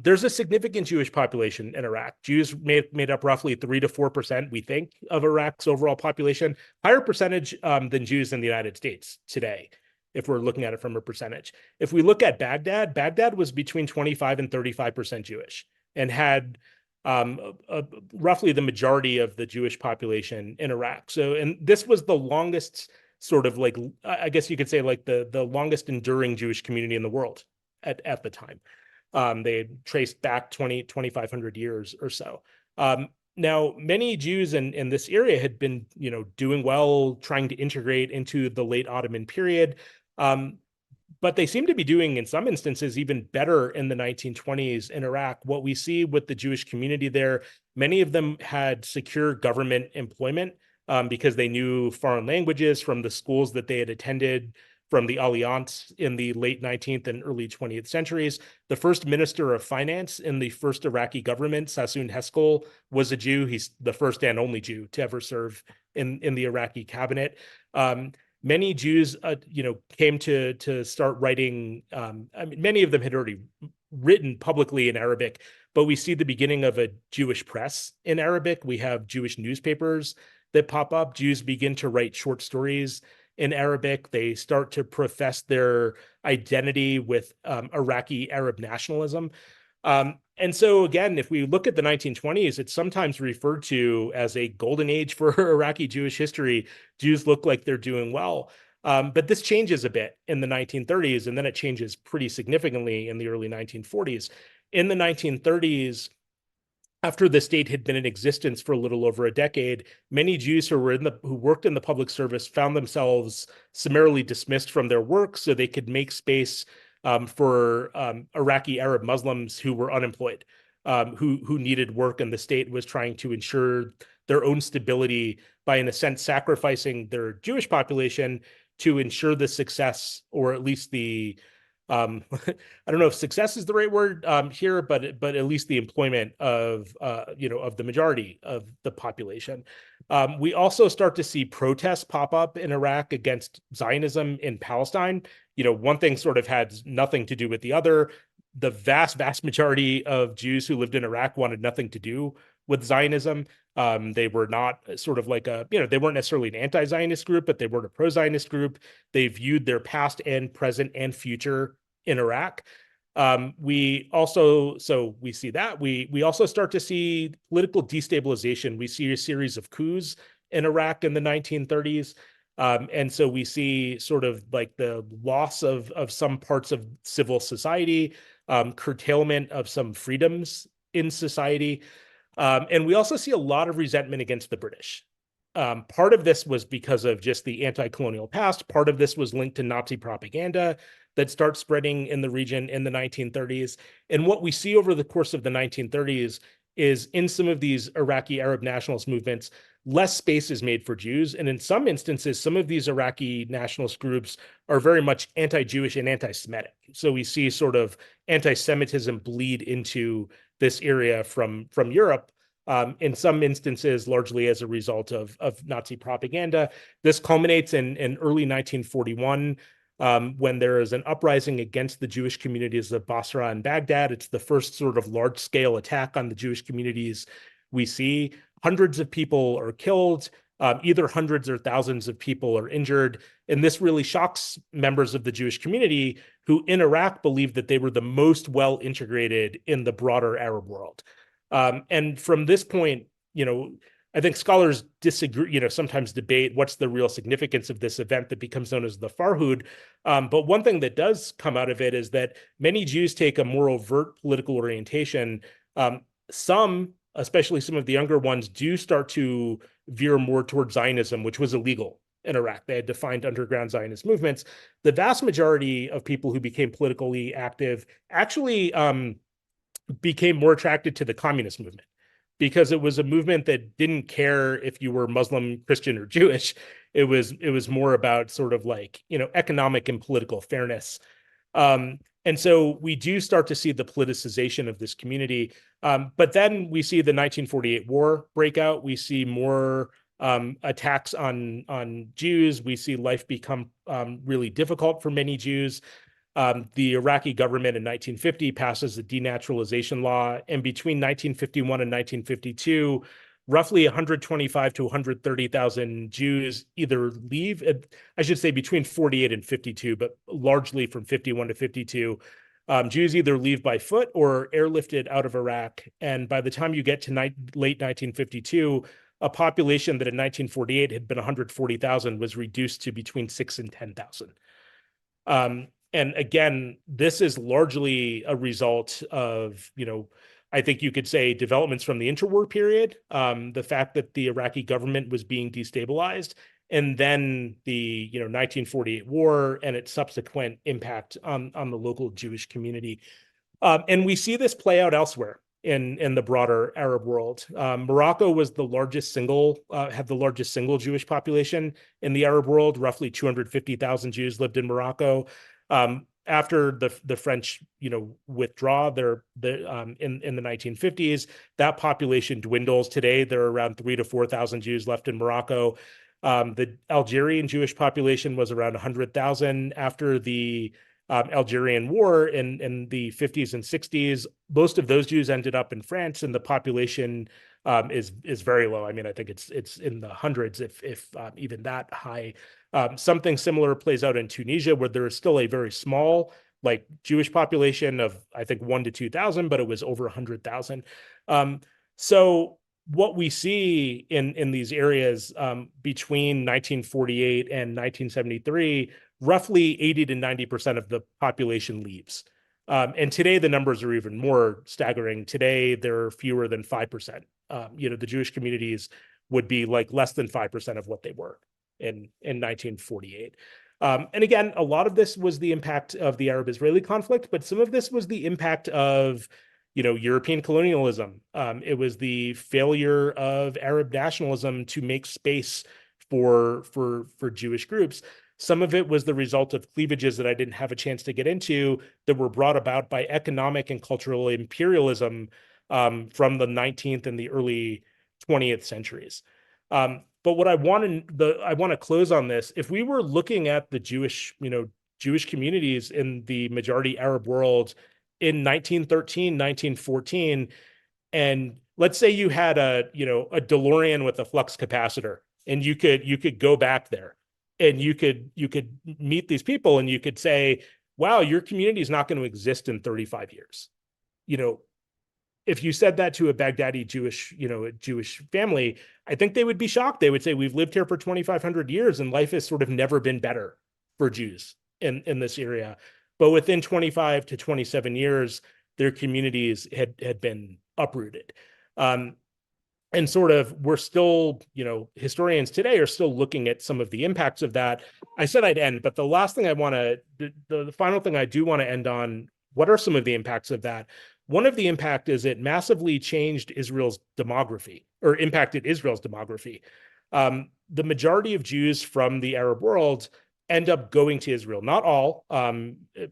there's a significant Jewish population in Iraq. Jews made up roughly 3 to 4%, we think, of Iraq's overall population, higher percentage than Jews in the United States today, if we're looking at it from a percentage. If we look at Baghdad was between 25 and 35% Jewish and had roughly the majority of the Jewish population in Iraq. So, and this was the longest sort of like, I guess you could say like the longest enduring Jewish community in the world at the time. They traced back 2,500 years or so. Now, many Jews in this area had been, doing well, trying to integrate into the late Ottoman period. But they seem to be doing, in some instances, even better in the 1920s in Iraq. What we see with the Jewish community there, many of them had secure government employment because they knew foreign languages from the schools that they had attended from the Alliance in the late 19th and early 20th centuries. The first minister of finance in the first Iraqi government, Sassoon Heskel, was a Jew. He's the first and only Jew to ever serve in the Iraqi cabinet. Many Jews, came to start writing. Many of them had already written publicly in Arabic, but we see the beginning of a Jewish press in Arabic. We have Jewish newspapers that pop up. Jews begin to write short stories in Arabic. They start to profess their identity with Iraqi Arab nationalism. And so again, if we look at the 1920s, it's sometimes referred to as a golden age for Iraqi Jewish history. Jews look like they're doing well. But this changes a bit in the 1930s, and then it changes pretty significantly in the early 1940s. In the 1930s, after the state had been in existence for a little over a decade, many Jews who worked in the public service found themselves summarily dismissed from their work so they could make space for Iraqi Arab Muslims who were unemployed, who needed work, and the state was trying to ensure their own stability by, in a sense, sacrificing their Jewish population to ensure the success, or at least the I don't know if success is the right word here, but at least the employment of of the majority of the population. We also start to see protests pop up in Iraq against Zionism in Palestine. One thing sort of had nothing to do with the other. The vast majority of Jews who lived in Iraq wanted nothing to do with Zionism. They were not sort of like they weren't necessarily an anti-Zionist group, but they weren't a pro-Zionist group. They viewed their past and present and future in Iraq. We see that. We also start to see political destabilization. We see a series of coups in Iraq in the 1930s. And so we see sort of like the loss of some parts of civil society, curtailment of some freedoms in society. And we also see a lot of resentment against the British. Part of this was because of just the anti-colonial past. Part of this was linked to Nazi propaganda that starts spreading in the region in the 1930s. And what we see over the course of the 1930s is, in some of these Iraqi Arab nationalist movements, less space is made for Jews. And in some instances, some of these Iraqi nationalist groups are very much anti-Jewish and anti-Semitic. So we see sort of anti-Semitism bleed into this area from Europe. In some instances, largely as a result of Nazi propaganda. This culminates in early 1941, when there is an uprising against the Jewish communities of Basra and Baghdad. It's the first sort of large-scale attack on the Jewish communities we see hundreds of people are killed, either hundreds or thousands of people are injured. And this really shocks members of the Jewish community who in Iraq believed that they were the most well integrated in the broader Arab world. And from this point, I think scholars disagree, sometimes debate what's the real significance of this event that becomes known as the Farhud. But one thing that does come out of it is that many Jews take a more overt political orientation. Some, especially some of the younger ones, do start to veer more toward Zionism, which was illegal in Iraq. They had defined underground Zionist movements. The vast majority of people who became politically active actually became more attracted to the communist movement, because it was a movement that didn't care if you were Muslim, Christian, or Jewish. It was more about sort of like, economic and political fairness. And so we do start to see the politicization of this community. But then we see the 1948 war break out. We see more attacks on Jews. We see life become really difficult for many Jews. The Iraqi government in 1950 passes the denaturalization law, and between 1951 and 1952, roughly 125 to 130,000 Jews either leave, I should say between 48 and 52, but largely from 51 to 52, Jews either leave by foot or airlifted out of Iraq. And by the time you get to late 1952, a population that in 1948 had been 140,000 was reduced to between 6,000 and 10,000. And again, this is largely a result of, I think you could say developments from the interwar period, the fact that the Iraqi government was being destabilized, and then the 1948 war and its subsequent impact on the local Jewish community. And we see this play out elsewhere in the broader Arab world. Morocco was the largest had the largest single Jewish population in the Arab world. Roughly 250,000 Jews lived in Morocco. After the French, withdraw in the 1950s, that population dwindles. Today, there are around 3,000 to 4,000 Jews left in Morocco. The Algerian Jewish population was around 100,000 after the Algerian War in the 50s and 60s. Most of those Jews ended up in France, and the population is very low. I mean, I think it's in the hundreds, if even that high. Something similar plays out in Tunisia, where there is still a very small, Jewish population of, I think, 1,000 to 2,000, but it was over 100,000. So what we see in these areas between 1948 and 1973, roughly 80 to 90% of the population leaves. And today the numbers are even more staggering. Today there are fewer than 5%. The Jewish communities would be less than 5% of what they were in 1948. And again, a lot of this was the impact of the Arab-Israeli conflict, but some of this was the impact of European colonialism. It was the failure of Arab nationalism to make space for Jewish groups. Some of it was the result of cleavages that I didn't have a chance to get into that were brought about by economic and cultural imperialism from the 19th and the early 20th centuries. But what I want to close on this. If we were looking at the Jewish communities in the majority Arab world in 1913, 1914, and let's say you had a DeLorean with a flux capacitor, and you could go back there, and you could meet these people, and you could say, wow, your community is not going to exist in 35 years. If you said that to a Baghdadi Jewish family, I think they would be shocked. They would say, we've lived here for 2,500 years and life has sort of never been better for Jews in this area. But within 25 to 27 years, their communities had been uprooted. And sort of, we're still, historians today are still looking at some of the impacts of that. I said I'd end, but the final thing I do want to end on, what are some of the impacts of that? One of the impact is it massively changed Israel's demography, or impacted Israel's demography. The majority of Jews from the Arab world end up going to Israel. Not all.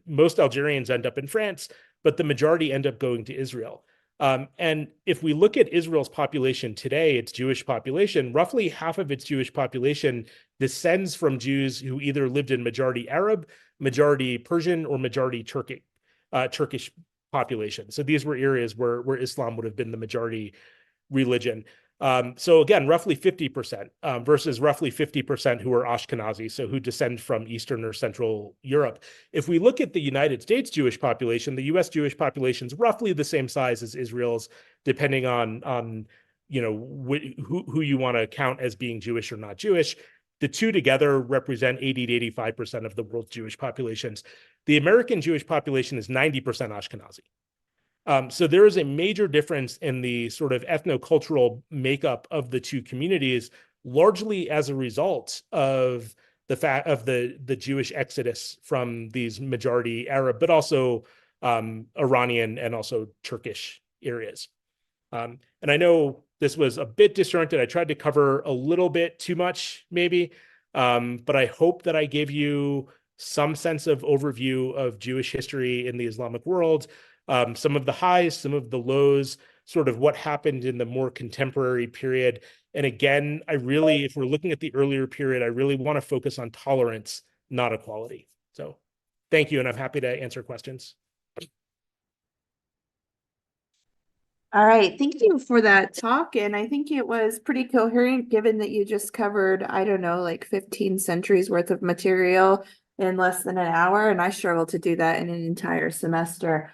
Most Algerians end up in France, but the majority end up going to Israel. And if we look at Israel's population today, its Jewish population, roughly half of its Jewish population descends from Jews who either lived in majority Arab, majority Persian, or majority Turkish population. So these were areas where Islam would have been the majority religion. So again, roughly 50% versus roughly 50% who are Ashkenazi, so who descend from Eastern or Central Europe. If we look at the United States Jewish population, the U.S. Jewish population is roughly the same size as Israel's, depending on who you want to count as being Jewish or not Jewish. The two together represent 80 to 85% of the world's Jewish populations. The American Jewish population is 90% Ashkenazi. So there is a major difference in the sort of ethnocultural makeup of the two communities, largely as a result of the fact of the Jewish exodus from these majority Arab, but also Iranian and also Turkish areas. And I know this was a bit disjointed. I tried to cover a little bit too much, maybe, but I hope that I gave you some sense of overview of Jewish history in the Islamic world. Some of the highs, some of the lows, sort of what happened in the more contemporary period. And again, if we're looking at the earlier period, I really want to focus on tolerance, not equality. So thank you, and I'm happy to answer questions. All right, thank you for that talk. And I think it was pretty coherent given that you just covered, I don't know, like 15 centuries worth of material in less than an hour. And I struggle to do that in an entire semester.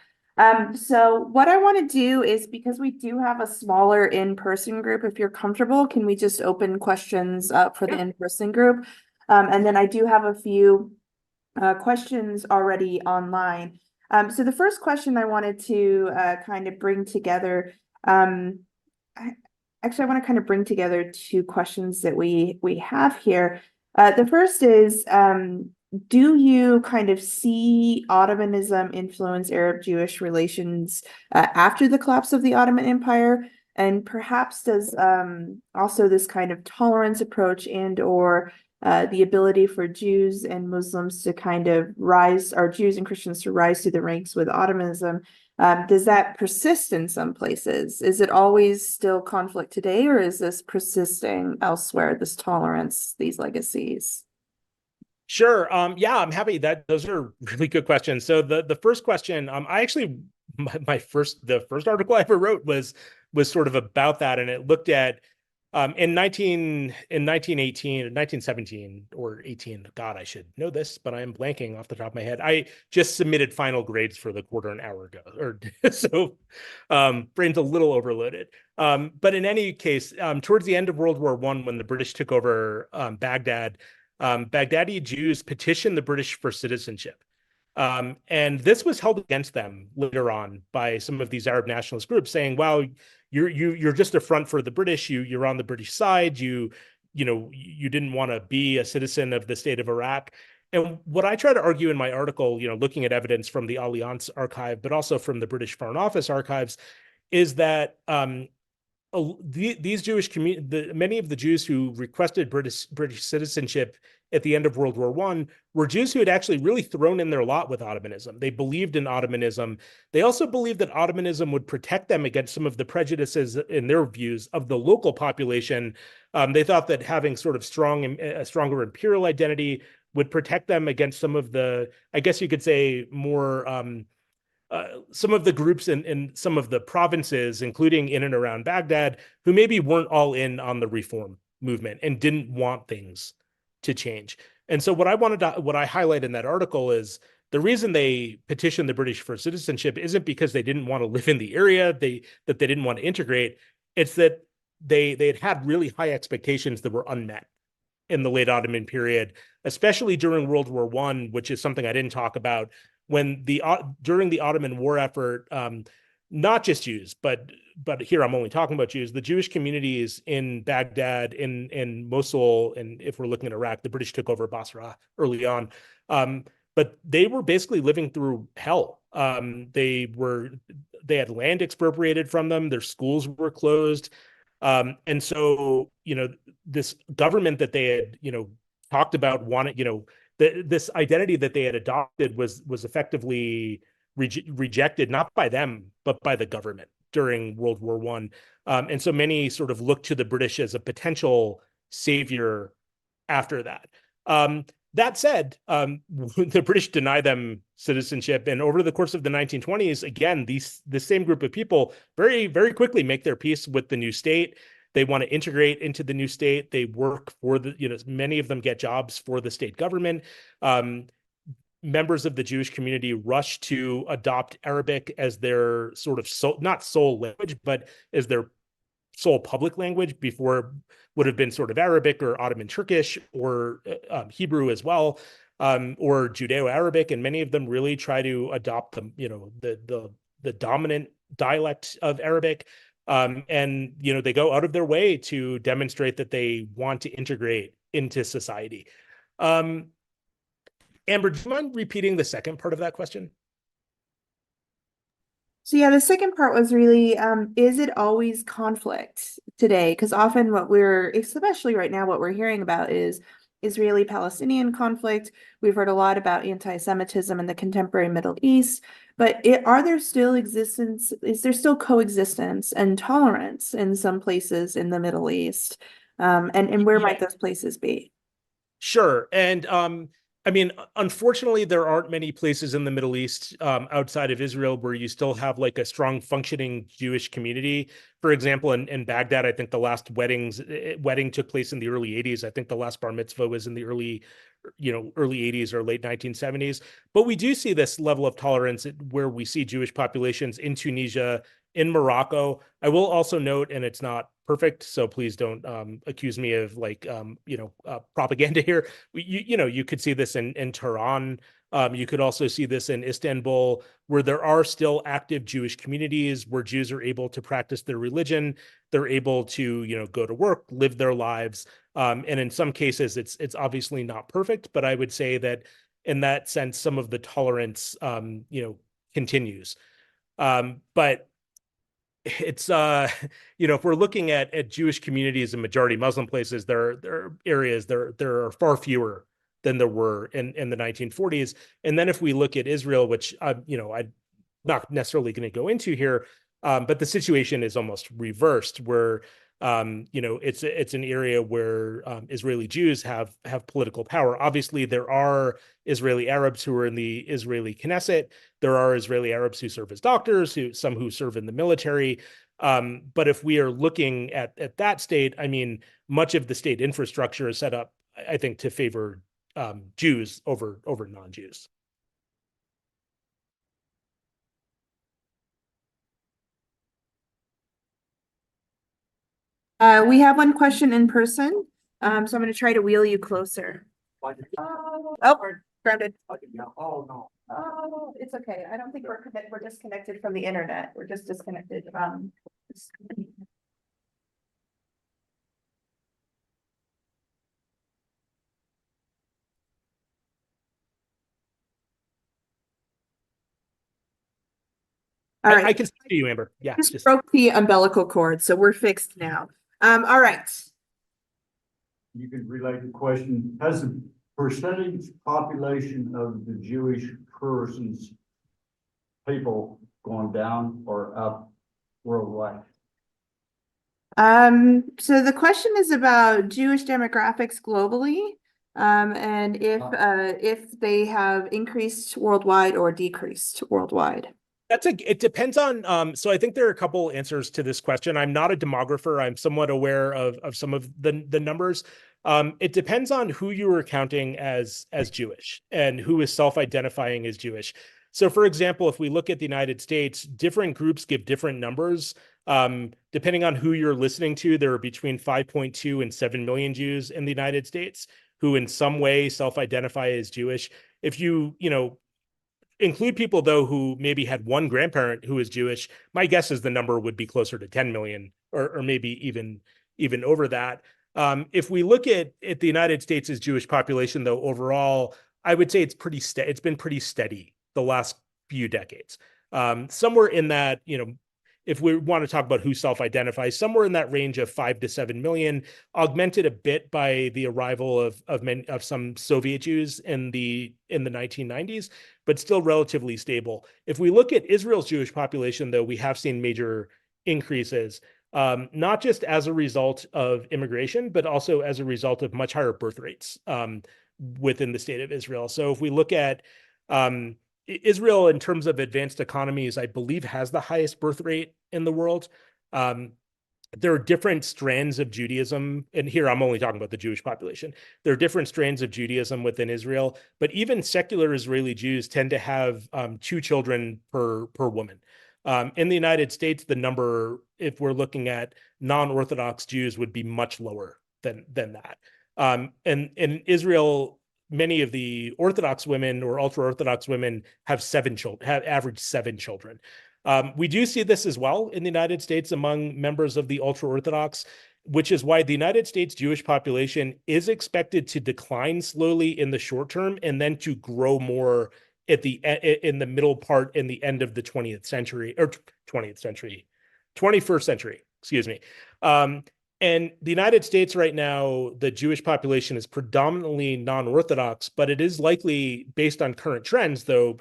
So what I want to do is, because we do have a smaller in-person group, if you're comfortable, can we just open questions up for the in-person group? And then I do have a few questions already online. So the first question I wanted to kind of bring together, I want to kind of bring together two questions that we have here. The first is, do you kind of see Ottomanism influence Arab-Jewish relations after the collapse of the Ottoman Empire? And perhaps does also this kind of tolerance approach and or the ability for Jews and Muslims to kind of rise, or Jews and Christians to rise through the ranks with Ottomanism, does that persist in some places? Is it always still conflict today, or is this persisting elsewhere, this tolerance, these legacies? Sure. Yeah, I'm happy that those are really good questions. So the first question, I actually the first article I ever wrote was sort of about that, and it looked at in 1918 or 1917 or 18. God, I should know this, but I am blanking off the top of my head. I just submitted final grades for the quarter an hour ago, or so brain's a little overloaded. But in any case, towards the end of World War I, when the British took over Baghdad, Baghdadi Jews petitioned the British for citizenship. And this was held against them later on by some of these Arab nationalist groups, saying, "Wow, you're just a front for the British. You're on the British side. You didn't want to be a citizen of the state of Iraq." And what I try to argue in my article, looking at evidence from the Allianz archive, but also from the British Foreign Office archives, is that these Jewish community, many of the Jews who requested British citizenship at the end of World War I were Jews who had actually really thrown in their lot with Ottomanism. They believed in Ottomanism. They also believed that Ottomanism would protect them against some of the prejudices, in their views, of the local population. They thought that having sort of a stronger imperial identity would protect them against some of the, I guess you could say, more some of the groups in some of the provinces, including in and around Baghdad, who maybe weren't all in on the reform movement and didn't want things to change. And so what I highlight in that article is the reason they petitioned the British for citizenship isn't because they didn't want to live in the area, that they didn't want to integrate. It's that they had really high expectations that were unmet in the late Ottoman period, especially during World War I, which is something I didn't talk about. During the Ottoman war effort, not just Jews, but here I'm only talking about Jews, the Jewish communities in Baghdad, in Mosul, and if we're looking at Iraq, the British took over Basra early on. But they were basically living through hell. They had land expropriated from them. Their schools were closed. And so, this government that they had, talked about this identity that they had adopted was effectively rejected, not by them, but by the government during World War I. And so many sort of looked to the British as a potential savior after that. That said, the British deny them citizenship, and over the course of the 1920s, again, the same group of people very, very quickly make their peace with the new state. They want to integrate into the new state. They work for many of them get jobs for the state government. Members of the Jewish community rush to adopt Arabic as their sort of not sole language, but as their sole public language. Before would have been sort of Arabic or Ottoman Turkish or Hebrew as well, or Judeo-Arabic, and many of them really try to adopt the dominant dialect of Arabic, and they go out of their way to demonstrate that they want to integrate into society. Amber, do you mind repeating the second part of that question? So yeah, the second part was really, is it always conflict today? Because often especially right now, what we're hearing about is Israeli-Palestinian conflict. We've heard a lot about anti-Semitism in the contemporary Middle East, but is there still coexistence and tolerance in some places in the Middle East? And where might those places be? Sure. And I mean, unfortunately, there aren't many places in the Middle East outside of Israel where you still have like a strong functioning Jewish community. For example, in Baghdad, I think the last wedding took place in the early 80s. I think the last bar mitzvah was in the early 80s or late 1970s. But we do see this level of tolerance where we see Jewish populations in Tunisia, in Morocco. I will also note, and it's not perfect, so please don't accuse me of propaganda here. You could see this in Tehran. You could also see this in Istanbul, where there are still active Jewish communities where Jews are able to practice their religion. They're able to go to work, live their lives. And in some cases, it's obviously not perfect, but I would say that in that sense, some of the tolerance continues. But it's if we're looking at Jewish communities in majority Muslim places, there are areas there are far fewer than there were in the 1940s. And then if we look at Israel, which I'm not necessarily going to go into here, but the situation is almost reversed, where it's an area where Israeli Jews have political power. Obviously, there are Israeli Arabs who are in the Israeli Knesset. There are Israeli Arabs who serve as doctors, some who serve in the military. But if we are looking at that state, I mean, much of the state infrastructure is set up, I think, to favor Jews over non-Jews. We have one question in person, so I'm going to try to wheel you closer. Oh, grounded. Oh, no. Oh, it's okay. I don't think we're disconnected from the internet. We're just disconnected. All right. I can speak to you, Amber. Yeah. Just broke the umbilical cord, so we're fixed now. All right. You could relate the question, has the percentage population of the Jewish people gone down or up worldwide? So the question is about Jewish demographics globally, and if they have increased worldwide or decreased worldwide. It depends on, so I think there are a couple answers to this question. I'm not a demographer. I'm somewhat aware of some of the numbers. It depends on who you are counting as Jewish and who is self-identifying as Jewish. So for example, if we look at the United States, different groups give different numbers. Depending on who you're listening to, there are between 5.2 and 7 million Jews in the United States who in some way self-identify as Jewish. If you include people, though, who maybe had one grandparent who is Jewish, my guess is the number would be closer to 10 million or maybe even over that. If we look at the United States' Jewish population, though, overall, I would say it's been pretty steady the last few decades. Somewhere in that, if we want to talk about who self-identifies, somewhere in that range of 5 to 7 million, augmented a bit by the arrival of some Soviet Jews in the 1990s, but still relatively stable. If we look at Israel's Jewish population, though, we have seen major increases, not just as a result of immigration, but also as a result of much higher birth rates. within the state of Israel. So if we look at Israel in terms of advanced economies, I believe has the highest birth rate in the world. There are different strands of Judaism, and here I'm only talking about the Jewish population. There are different strands of Judaism within Israel, but even secular Israeli Jews tend to have 2 children per woman. In the United States, the number, if we're looking at non-Orthodox Jews, would be much lower than that. And in Israel, many of the Orthodox women or ultra-Orthodox women have 7 children, have averaged 7 children. We do see this as well in the United States among members of the ultra-Orthodox, which is why the United States Jewish population is expected to decline slowly in the short term and then to grow more in the middle part in the end of the 21st century, excuse me. And the United States right now, the Jewish population is predominantly non-Orthodox, but it is likely, based on current trends, though,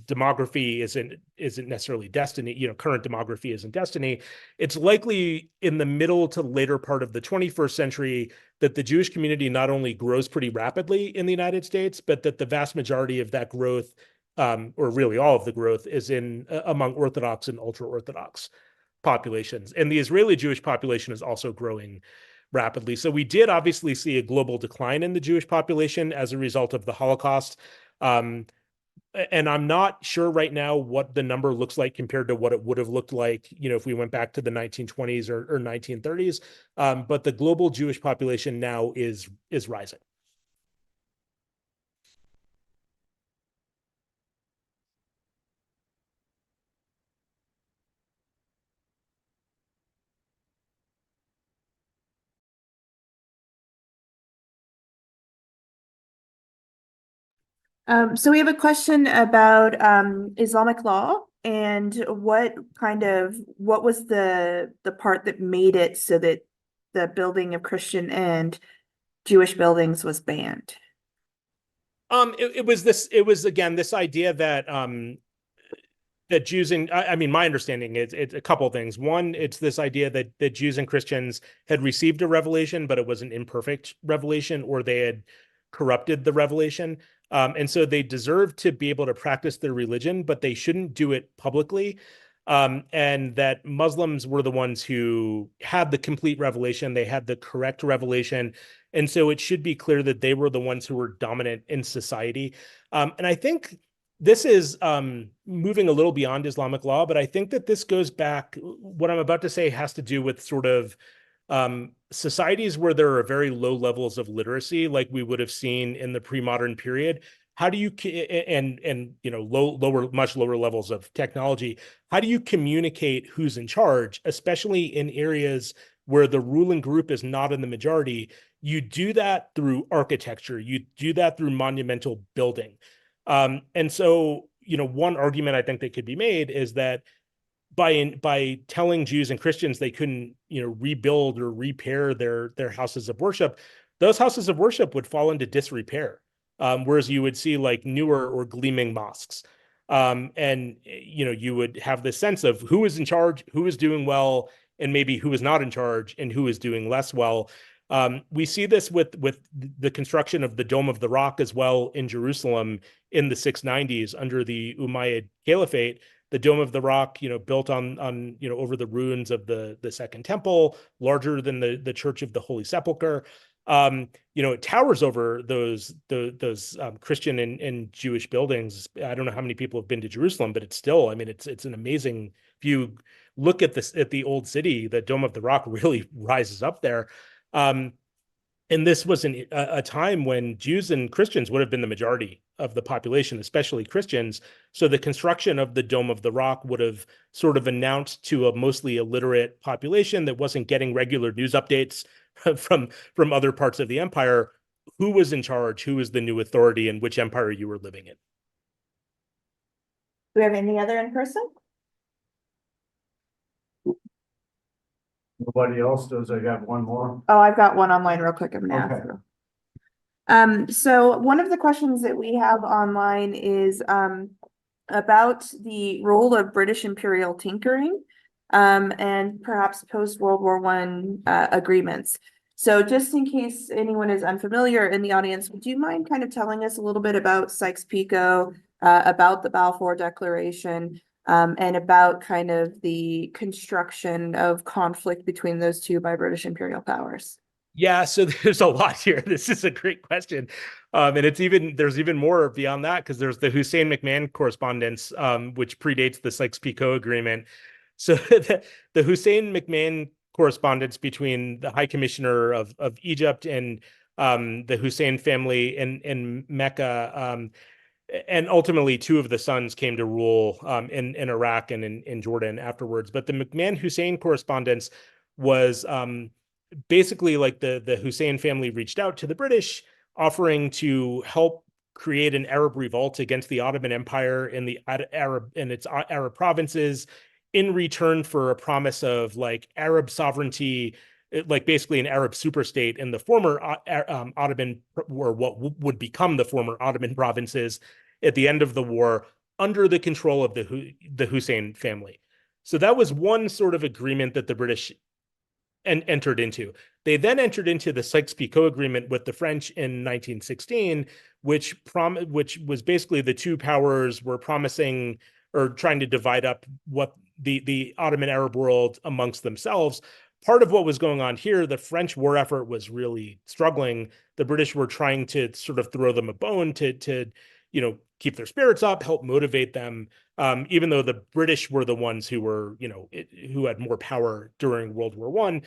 demography isn't necessarily destiny, current demography isn't destiny. It's likely in the middle to later part of the 21st century that the Jewish community not only grows pretty rapidly in the United States, but that the vast majority of that growth, or really all of the growth, is among Orthodox and ultra-Orthodox populations. And the Israeli Jewish population is also growing rapidly. So we did obviously see a global decline in the Jewish population as a result of the Holocaust. And I'm not sure right now what the number looks like compared to what it would have looked like, if we went back to the 1920s or 1930s. But the global Jewish population now is rising. So we have a question about Islamic law and what was the part that made it so that the building of Christian and Jewish buildings was banned? It was again this idea that that Jews and my understanding is it's a couple of things. One, it's this idea that Jews and Christians had received a revelation, but it was an imperfect revelation, or they had corrupted the revelation. And so they deserve to be able to practice their religion, but they shouldn't do it publicly. And that Muslims were the ones who had the complete revelation. They had the correct revelation. And so it should be clear that they were the ones who were dominant in society. And I think this is moving a little beyond Islamic law, but I think that this goes back, what I'm about to say has to do with sort of societies where there are very low levels of literacy, like we would have seen in the pre-modern period. How do you much lower levels of technology? How do you communicate who's in charge, especially in areas where the ruling group is not in the majority? You do that through architecture. You do that through monumental building. And so, one argument I think that could be made is that by telling Jews and Christians they couldn't, rebuild or repair their houses of worship, those houses of worship would fall into disrepair. Whereas you would see like newer or gleaming mosques. And you would have this sense of who is in charge, who is doing well, and maybe who is not in charge and who is doing less well. We see this with the construction of the Dome of the Rock as well in Jerusalem in the 690s under the Umayyad Caliphate. The Dome of the Rock, built on over the ruins of the Second Temple, larger than the Church of the Holy Sepulchre. It towers over those Christian and Jewish buildings. I don't know how many people have been to Jerusalem, but it's still, it's an amazing. If you look at the old city, the Dome of the Rock really rises up there. And this was a time when Jews and Christians would have been the majority of the population, especially Christians. So the construction of the Dome of the Rock would have sort of announced to a mostly illiterate population that wasn't getting regular news updates from other parts of the empire who was in charge, who was the new authority, and which empire you were living in. Do we have any other in person? Nobody else does. I got one more. Oh, I've got one online real quick. I'm gonna ask. So one of the questions that we have online is about the role of British imperial tinkering and perhaps post-World War I agreements. So just in case anyone is unfamiliar in the audience, would you mind kind of telling us a little bit about Sykes-Picot, about the Balfour Declaration, and about kind of the construction of conflict between those two by British imperial powers? Yeah, so there's a lot here. This is a great question. And there's even more beyond that, because there's the Hussein McMahon correspondence, which predates the Sykes-Picot Agreement. So the Hussein McMahon correspondence between the High Commissioner of Egypt and the Hussein family in Mecca, and ultimately two of the sons came to rule in Iraq and in Jordan afterwards. But the McMahon-Hussein correspondence was basically like the Hussein family reached out to the British, offering to help create an Arab revolt against the Ottoman Empire in its Arab provinces, in return for a promise of like Arab sovereignty, like basically an Arab superstate in the former Ottoman, or what would become the former Ottoman provinces at the end of the war, under the control of the Hussein family. So that was one sort of agreement that the British entered into. They then entered into the Sykes-Picot Agreement with the French in 1916, which was basically the two powers were promising or trying to divide up what the Ottoman Arab world amongst themselves. Part of what was going on here, the French war effort was really struggling. The British were trying to sort of throw them a bone to keep their spirits up, help motivate them, even though the British were the ones who were, who had more power during World War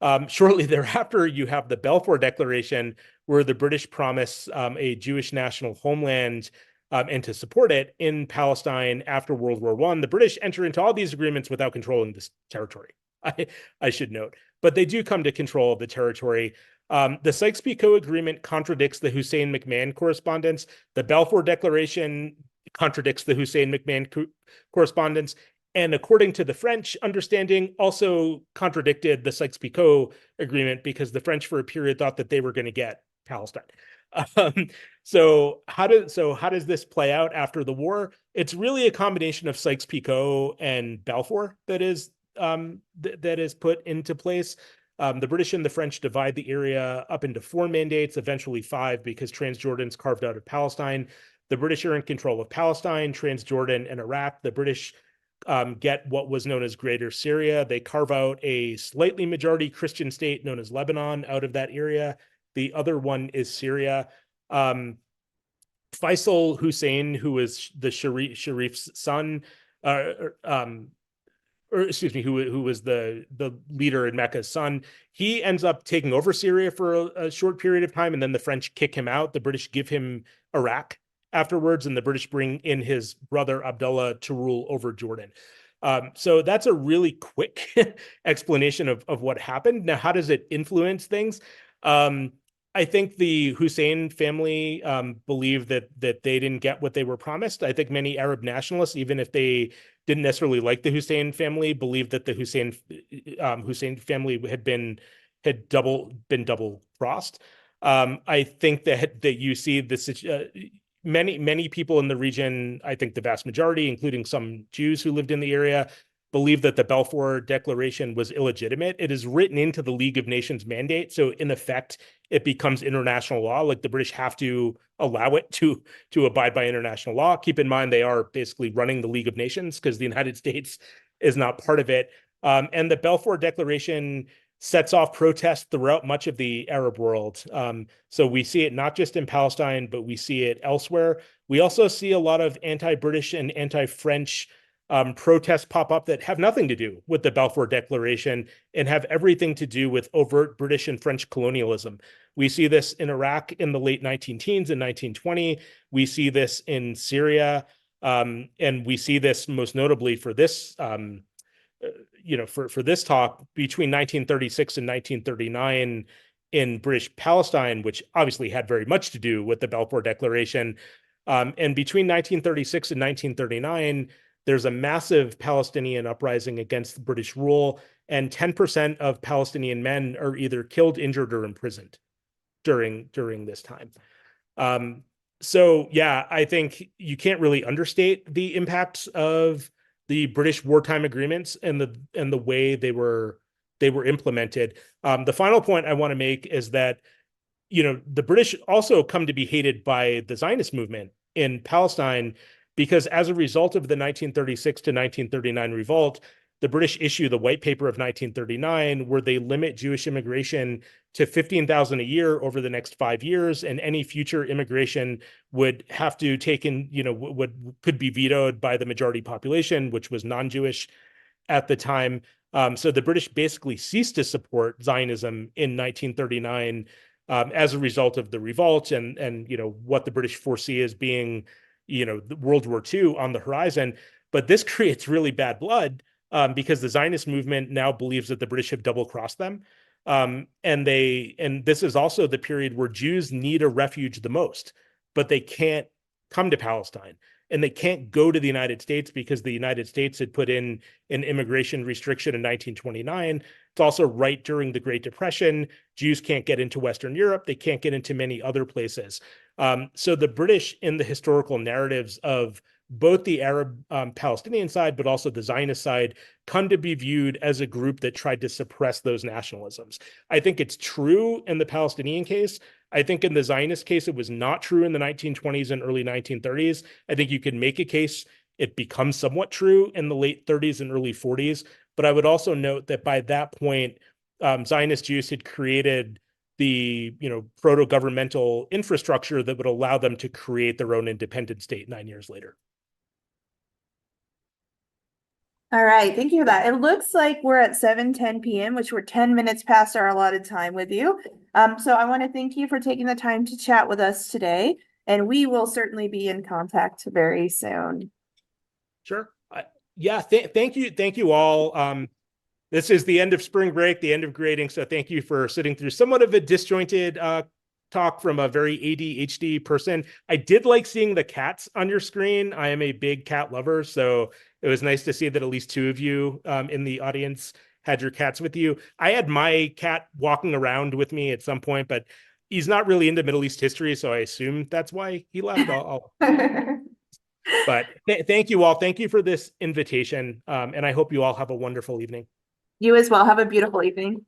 I. Shortly thereafter, you have the Balfour Declaration, where the British promise a Jewish national homeland and to support it in Palestine after World War I. The British enter into all these agreements without controlling this territory, I should note, but they do come to control of the territory. The Sykes-Picot Agreement contradicts the Hussein McMahon correspondence. The Balfour Declaration contradicts the Hussein McMahon correspondence. And according to the French understanding, also contradicted the Sykes-Picot Agreement, because the French for a period thought that they were going to get Palestine. So how does this play out after the war? It's really a combination of Sykes-Picot and Balfour that is put into place. The British and the French divide the area up into 4 mandates, eventually 5, because Transjordan's carved out of Palestine. The British are in control of Palestine, Transjordan, and Iraq. The British get what was known as Greater Syria. They carve out a slightly majority Christian state known as Lebanon out of that area. The other one is Syria. Faisal Hussein, who was the Sharif's son, who was the leader in Mecca's son, he ends up taking over Syria for a short period of time, and then the French kick him out. The British give him Iraq afterwards, and the British bring in his brother Abdullah to rule over Jordan. So that's a really quick explanation of what happened. Now, how does it influence things? I think the Hussein family believe that they didn't get what they were promised. I think many Arab nationalists, even if they didn't necessarily like the Hussein family, believed that the Hussein family had been double crossed. I think that you see this. Many people in the region, I think the vast majority, including some Jews who lived in the area, believe that the Balfour Declaration was illegitimate. It is written into the League of Nations mandate, so in effect, it becomes international law. Like, the British have to allow it to abide by international law. Keep in mind, they are basically running the League of Nations, because the United States is not part of it. And the Balfour Declaration sets off protests throughout much of the Arab world. So we see it not just in Palestine, but we see it elsewhere. We also see a lot of anti-British and anti-French protests pop up that have nothing to do with the Balfour Declaration and have everything to do with overt British and French colonialism. We see this in Iraq in the late 19-teens and 1920. We see this in Syria, and we see this most notably for this for this talk between 1936 and 1939 in British Palestine, which obviously had very much to do with the Balfour Declaration. And between 1936 and 1939, there's a massive Palestinian uprising against the British rule, and 10% of Palestinian men are either killed, injured, or imprisoned during this time. So yeah, I think you can't really understate the impacts of the British wartime agreements and the way they were they were implemented. The final point I want to make is that, the British also come to be hated by the Zionist movement in Palestine, because as a result of the 1936 to 1939 revolt, the British issue the White Paper of 1939, where they limit Jewish immigration to 15,000 a year over the next 5 years, and any future immigration would have to take in, could be vetoed by the majority population, which was non-Jewish at the time. So the British basically ceased to support Zionism in 1939 as a result of the revolt and what the British foresee as being, the World War II on the horizon. But this creates really bad blood because the Zionist movement now believes that the British have double-crossed them. And this is also the period where Jews need a refuge the most, but they can't come to Palestine. And they can't go to the United States because the United States had put in an immigration restriction in 1929. It's also right during the Great Depression. Jews can't get into Western Europe. They can't get into many other places. So the British, in the historical narratives of both the Arab Palestinian side, but also the Zionist side, come to be viewed as a group that tried to suppress those nationalisms. I think it's true in the Palestinian case. I think in the Zionist case, it was not true in the 1920s and early 1930s. I think you could make a case it becomes somewhat true in the late 30s and early 40s. But I would also note that by that point, Zionist Jews had created the proto-governmental infrastructure that would allow them to create their own independent state 9 years later. All right, thank you for that. It looks like we're at 7:10 p.m., which we're 10 minutes past our allotted time with you. So I want to thank you for taking the time to chat with us today, and we will certainly be in contact very soon. Sure. Yeah, thank you all. This is the end of spring break, the end of grading, so thank you for sitting through somewhat of a disjointed talk from a very ADHD person. I did like seeing the cats on your screen. I am a big cat lover, so it was nice to see that at least two of you in the audience had your cats with you. I had my cat walking around with me at some point, but he's not really into Middle East history, so I assume that's why he left. But thank you all. Thank you for this invitation, and I hope you all have a wonderful evening. You as well. Have a beautiful evening.